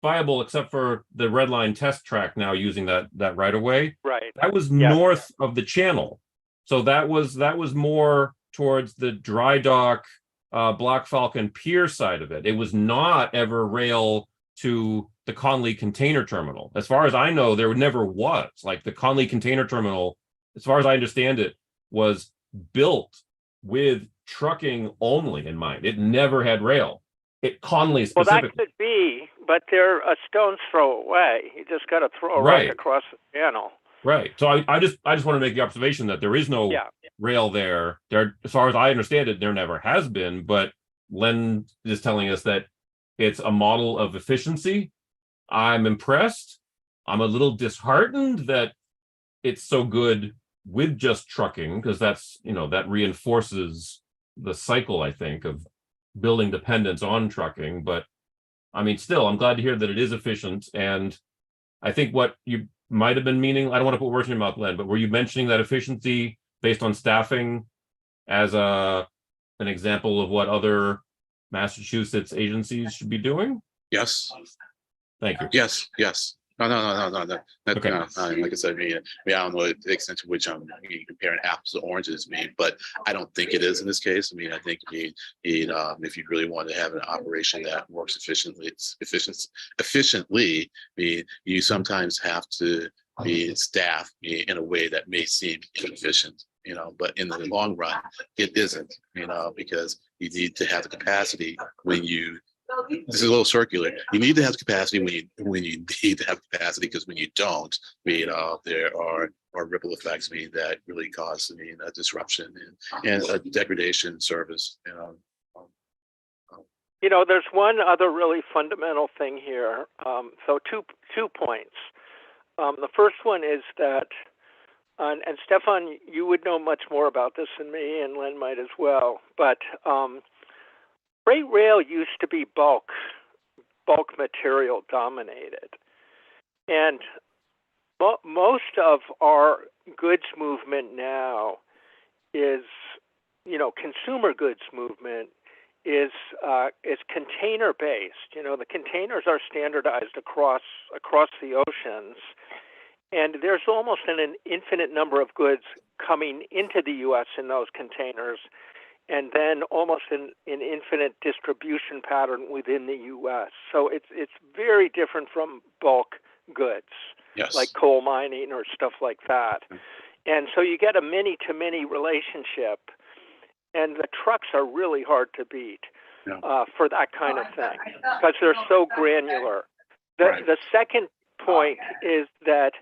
viable, except for the Red Line test track now using that right of way. Right. That was north of the channel, so that was more towards the dry dock, Black Falcon Pier side of it. It was not ever rail to the Conley Container Terminal. As far as I know, there never was. Like, the Conley Container Terminal, as far as I understand it, was built with trucking only in mind. It never had rail. Conley specifically. Well, that could be, but they're a stone's throw away. You just got to throw a rock across the channel. Right. So I just want to make the observation that there is no rail there. There, as far as I understand it, there never has been. But Len is telling us that it's a model of efficiency. I'm impressed. I'm a little disheartened that it's so good with just trucking, because that's, that reinforces the cycle, I think, of building dependence on trucking. But I mean, still, I'm glad to hear that it is efficient. And I think what you might have been meaning, I don't want to put words in your mouth, Len, but were you mentioning that efficiency based on staffing as an example of what other Massachusetts agencies should be doing? Yes. Thank you. Yes. No. Okay. No. Like I said, I don't know the extent to which I'm comparing apples to oranges, but I don't think it is in this case. I think if you really want to have an operation that works efficiently, you sometimes have to be staffed in a way that may seem inefficient. But in the long run, it isn't. Because you need to have the capacity when you. This is a little circular. You need to have capacity when you need to have capacity, because when you don't, there are ripple effects that really cause a disruption and a degradation in service. There's one other really fundamental thing here. So two points. The first one is that, and Stefan, you would know much more about this than me, and Len might as well, but freight rail used to be bulk material dominated. And most of our goods movement now is, consumer goods movement is container based. You know, the containers are standardized across the oceans, and there's almost an infinite number of goods coming into the U.S. in those containers, and then almost an infinite distribution pattern within the U.S. So it's very different from bulk goods, Yes. like coal mining or stuff like that. And so you get a many-to-many relationship, and the trucks are really hard to beat for that kind of thing because they're so granular. The second point is that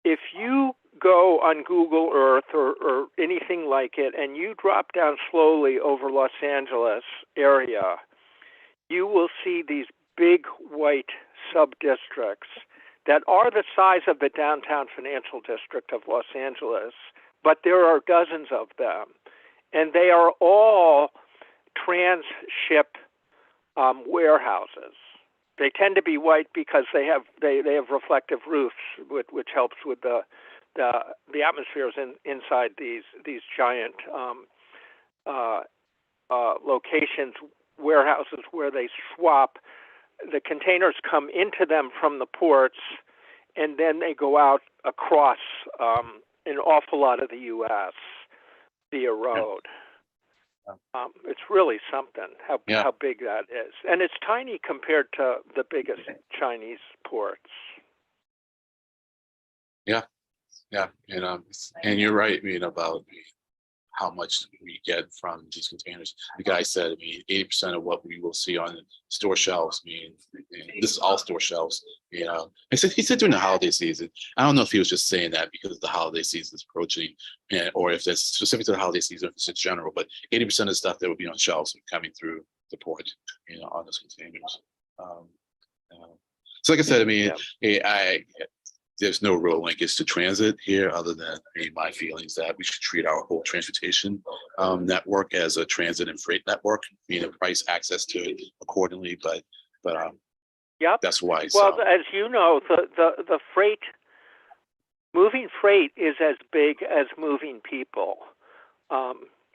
if you go on Google Earth or anything like it, and you drop down slowly over Los Angeles area, you will see these big white sub-districts that are the size of the downtown financial district of Los Angeles, but there are dozens of them. And they are all transship warehouses. They tend to be white because they have reflective roofs, which helps with the atmospheres inside these giant locations, warehouses where they swap. The containers come into them from the ports, and then they go out across an awful lot of the U.S. via road. It's really something how big that is, and it's tiny compared to the biggest Chinese ports. Yeah, and you're right. I mean, about how much we get from these containers. The guy said, I mean, 80% of what we will see on store shelves. I mean, this is all store shelves. You know, he said during the holiday season. I don't know if he was just saying that because the holiday season is approaching, or if that's specific to the holiday season, if it's in general. But 80% of the stuff that would be on shelves coming through the port, you know, on those containers. So, like I said, I mean, there's no real linkage to transit here other than my feelings that we should treat our whole transportation network as a transit and freight network, price access to it accordingly. But that's why. Well, as you know, the moving freight is as big as moving people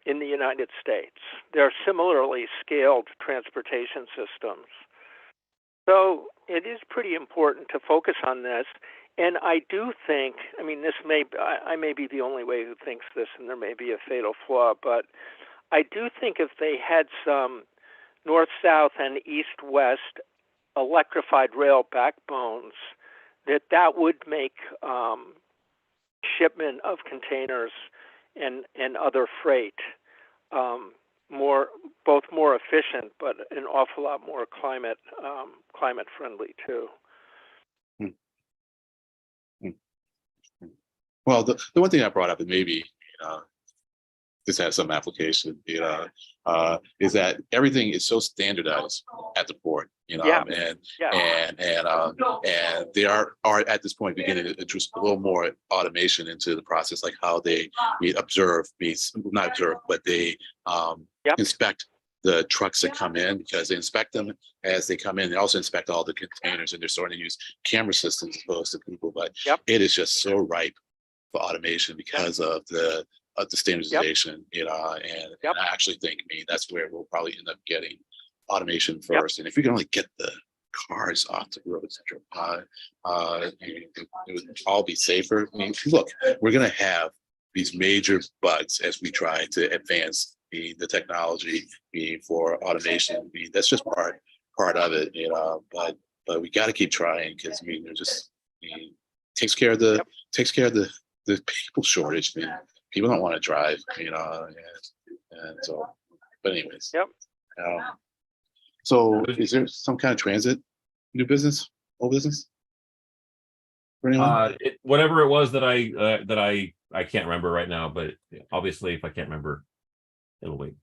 in the United States. They're similarly scaled transportation systems. So it is pretty important to focus on this. And I do think, I mean, I may be the only way who thinks this, and there may be a fatal flaw, but I do think if they had some north-south and east-west electrified rail backbones, that would make shipment of containers and other freight both more efficient, but an awful lot more climate friendly too. Well, the one thing I brought up, and maybe this has some application, is that everything is so standardized at the port, and they are at this point beginning to introduce a little more automation into the process, like how they inspect the trucks that come in, because they inspect them as they come in. They also inspect all the containers, and they're starting to use camera systems as opposed to people. But it is just so ripe for automation because of the standardization, and I actually think, that's where we'll probably end up getting automation first. And if we can only get the cars off the roads, it would all be safer. I mean, look, we're going to have these major bugs as we try to advance the technology for automation. That's just part of it, but we got to keep trying, because they're just takes care of the people shortage. People don't want to drive, and so. But anyways, so is there some kind of transit new business, old business for anyone? Whatever it was that I can't remember right now, but obviously if I can't remember, it'll wait.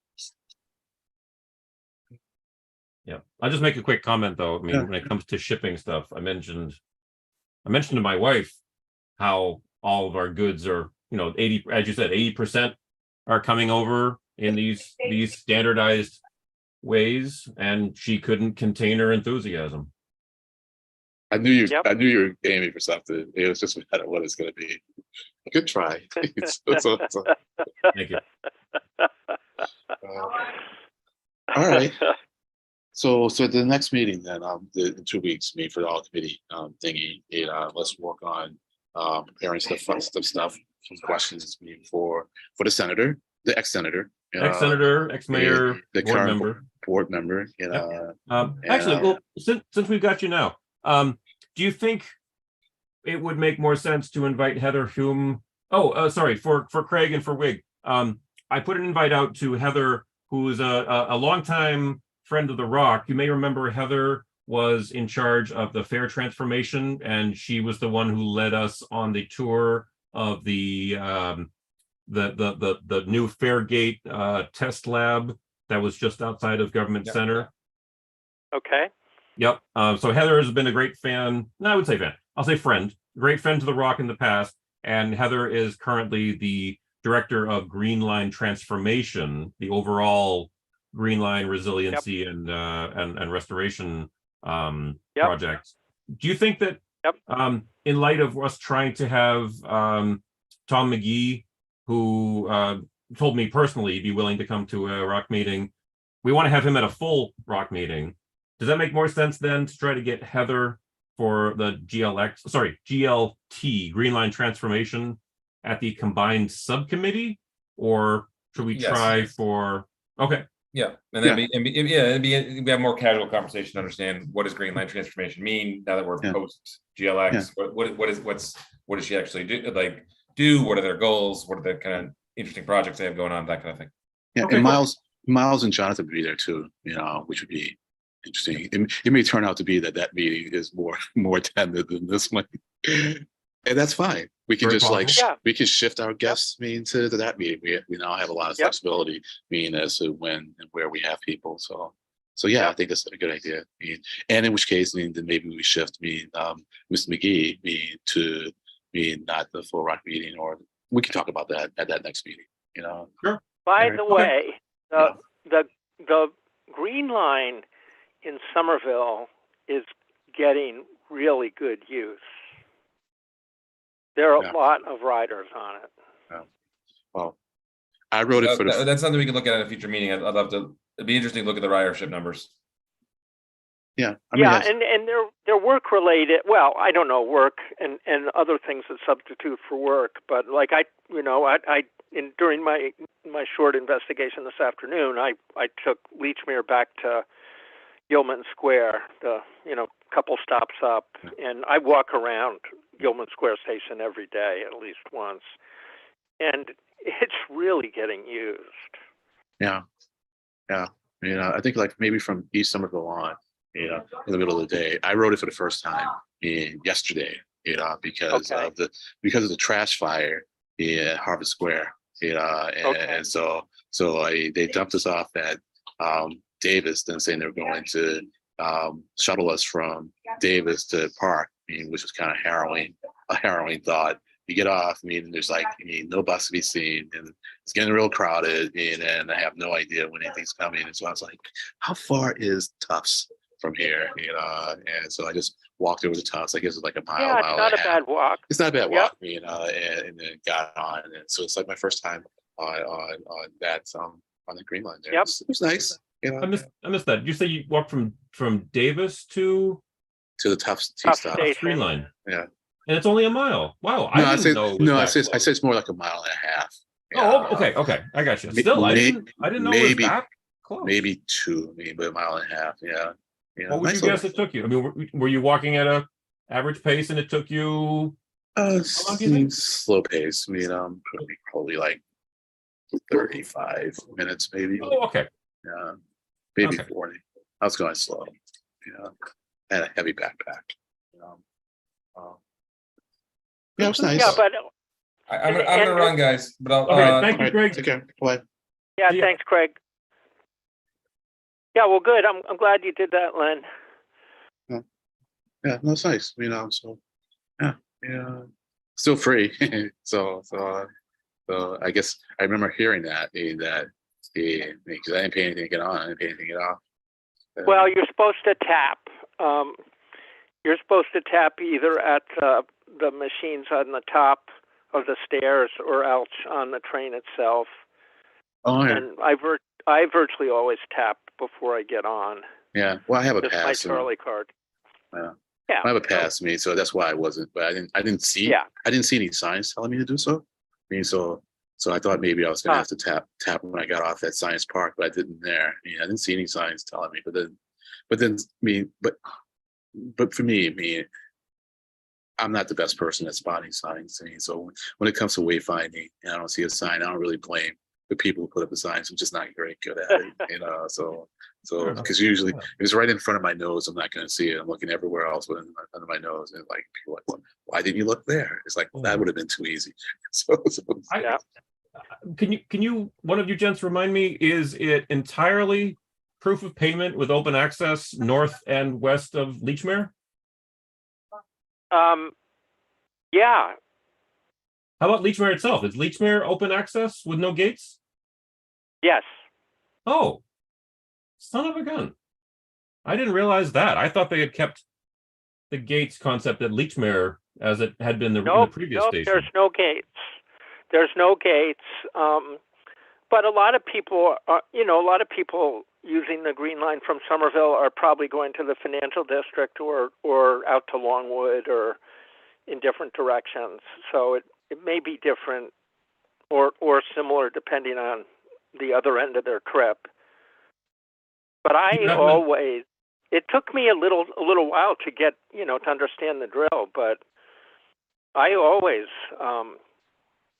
Yeah, I'll just make a quick comment though. When it comes to shipping stuff, I mentioned to my wife how all of our goods are, 80, as you said, 80% are coming over in these standardized ways, and she couldn't contain her enthusiasm. I knew you were aiming for something. It was just a matter of what it's going to be. Good try. Thank you. right. So the next meeting then, in 2 weeks, meet for the all committee thingy. Let's work on preparing some stuff, some questions for the senator, the ex-senator, Ex-senator, ex-mayor, the board current member. board member. Actually, well, since we've got you now, do you think it would make more sense to invite Heather Hume? Oh, sorry, for Craig and for Wig. I put an invite out to Heather, who is a longtime friend of the Rock. You may remember Heather was in charge of the fair transformation, and she was the one who led us on the tour of the new Fairgate test lab that was just outside of Government Center. Okay. Yep. So Heather has been a great fan. No, I would say fan. I'll say friend. Great friend to the Rock in the past. And Heather is currently the director of Green Line Transformation, the overall Green Line resiliency and restoration projects. Do you think that in light of us trying to have Tom McGee, who told me personally he'd be willing to come to a Rock meeting, we want to have him at a full Rock meeting? Does that make more sense then to try to get Heather for the GLT, Green Line Transformation, at the combined subcommittee? Or should we try for, okay. Yeah, and then we have more casual conversation to understand what does Green Line Transformation mean now that we're post GLX. What does she actually do? What are their goals? What are the kind of interesting projects they have going on? That kind of thing. Yeah, okay, and Miles and Jonathan would be there too. Which would be interesting. It may turn out to be that meeting is more attended than this one, and that's fine. We can just we can shift our guests meeting to that meeting. We now have a lot of flexibility meaning as to when and where we have people. So I think that's a good idea. And in which case, then maybe we shift Mr. McGee to not the full Rock meeting, or we can talk about that at that next meeting. Sure. By the way, the Green Line in Somerville is getting really good use. There are a lot of riders on it. Well, I wrote it for that's something we can look at in a future meeting. I'd love to. It'd be interesting to look at the ridership numbers. Yeah, and they're work related. Well, I don't know, work and other things that substitute for work. But like during my short investigation this afternoon, I took Leechmere back to Gilman Square, the couple stops up, and I walk around Gilman Square Station every day at least once, and it's really getting used. Yeah. I think maybe from East Somerville on, in the middle of the day. I wrote it for the first time yesterday, because of the trash fire in Harvard Square, and so they dumped us off at Davis, then saying they were going to shuttle us from Davis to Park, which was kind of a harrowing thought. You get off, there's no bus to be seen, and it's getting real crowded, and I have no idea when anything's coming. And so I was like, how far is Tufts from here? And so I just walked over to Tufts. I guess it's like a mile. Yeah, it's not a bad walk. It's not a bad walk, and then got on. And so it's like my first time on that on the Green Line there. Yep. It was nice. I missed that. Did you say you walked from Davis to the Tufts Green Line? Yeah. And it's only a mile. Wow. I said it's more like a mile and a half. Oh, okay. I got you. Still, I didn't know it was that close. Maybe 2, but a mile and a half. Yeah. What would you guess it took you? I mean, were you walking at a average pace, and it took you? Slow pace. Probably like 35 minutes, maybe. Oh, okay. Yeah, maybe 40. I was going slow. And a heavy backpack. Yeah, it was nice. Yeah, but I'm gonna run, guys. But I'll. Thank you, Craig. Take care. Bye. Yeah, thanks, Craig. Yeah, well, good. I'm glad you did that, Len. Yeah, no, it's nice. So still free. so I guess I remember hearing that because I didn't pay anything to get on. I didn't pay anything to get off. Well, you're supposed to tap. You're supposed to tap either at the machines on the top of the stairs or else on the train itself. Oh, yeah. And I virtually always tap before I get on. Yeah, well, I have a Just my pass. Charlie card. Yeah. Yeah. I have a pass me, so that's why I wasn't. But I didn't see. Yeah. I didn't see any signs telling me to do so. I mean, so I thought maybe I was gonna have to tap when I got off at Science Park, but I didn't there. I didn't see any signs telling me. But for me, I'm not the best person at spotting signs. So when it comes to wayfinding and I don't see a sign, I don't really blame the people who put up the signs. I'm just not very good at it, So because usually if it's right in front of my nose, I'm not going to see it. I'm looking everywhere else but under my nose, and like people are like, well, why didn't you look there? It's like, well, that would have been too easy. Yeah. Can you one of you gents remind me, is it entirely proof of payment with open access north and west of Leechmere? Yeah. How about Leechmere itself? Is Leechmere open access with no gates? Yes. Oh, son of a gun. I didn't realize that. I thought they had kept the gates concept at Leechmere as it had been in the previous station. There's no gates. There's no gates. But a lot of people, a lot of people using the Green Line from Somerville are probably going to the financial district or out to Longwood or in different directions. So it may be different or similar depending on the other end of their trip. But it took me a little while to get, to understand the drill, but I always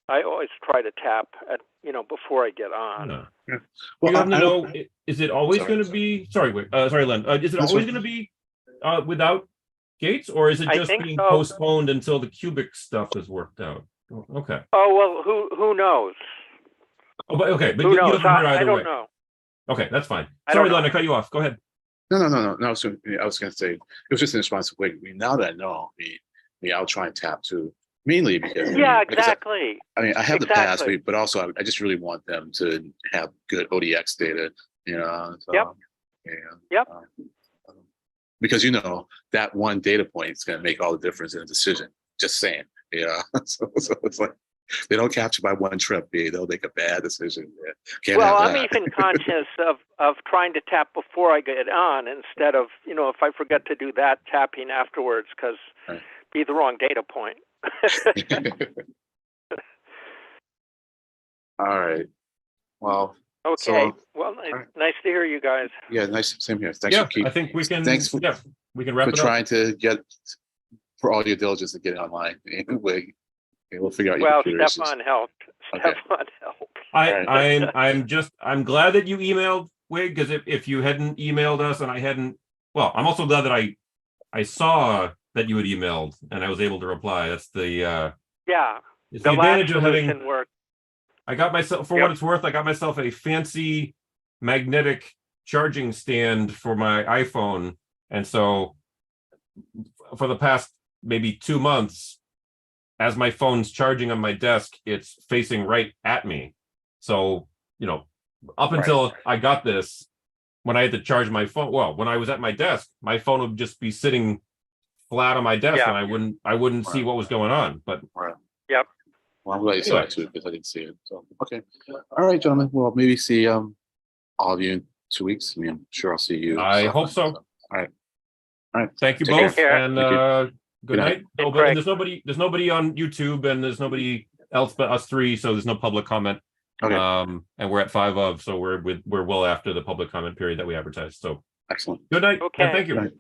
try to tap at, before I get on. No. Yeah. Well, you happen to know, I- is it always Sorry. going to be, sorry, Len, is it That's always fine. going to be without gates, or is it I just think being so. postponed until the cubic stuff is worked out? Okay. Oh, well, who knows? Oh, but okay, but Who you knows? don't hear I either don't way. know. Okay, that's fine. I Sorry, don't Len, know. I cut you off. Go ahead. No. I was going to say it was just in response to now that I know, I'll try and tap too. Mainly because Yeah, like I said, exactly. I have the pass, Exactly. but also I just really want them to have good ODX data, So, Yep. Yep. Because that one data point is going to make all the difference in a decision. Just saying, So it's like they don't capture by one trip, they'll make a bad decision. Yeah. Can't Well, have I'm that. even conscious of trying to tap before I get on instead of, if I forget to do that, tapping afterwards because Right. be the wrong data point. All right. Well. Okay. So, well, right. Nice to hear you guys. Yeah. Nice. Same here. Thanks Yeah, for I think we can. Thanks for, we can wrap for it up. trying to get for all your diligence to get it online. We'll figure out your Well, computer issues. Stefan helped. Okay. Stefan helped. I'm glad that you emailed Wig, because if you hadn't emailed us and I hadn't, well, I'm also glad that I saw that you had emailed and I was able to reply. That's the Yeah. it's The the last advantage of solution having. worked. I got myself, for what it's worth, I got myself a fancy magnetic charging stand for my iPhone, and so for the past maybe 2 months, as my phone's charging on my desk, it's facing right at me. So, up until I got this, when I had to charge my phone, well, when I was at my desk, my phone would just be sitting flat on my desk, Yeah. and I wouldn't see what was going on. But Yep. Well, I'm glad you saw it too, because I didn't see it. So, okay. All right, gentlemen. Well, maybe see all of you in 2 weeks. I'm sure I'll see you. I hope so. All right. Thank you Take both, care. and good night. Oh, but Greg. there's nobody on YouTube, and there's nobody else but us three, so there's no public comment. Okay. And we're at 5 of, so we're well after the public comment period that we advertised. So Excellent. good night, Okay. and thank you. Good night.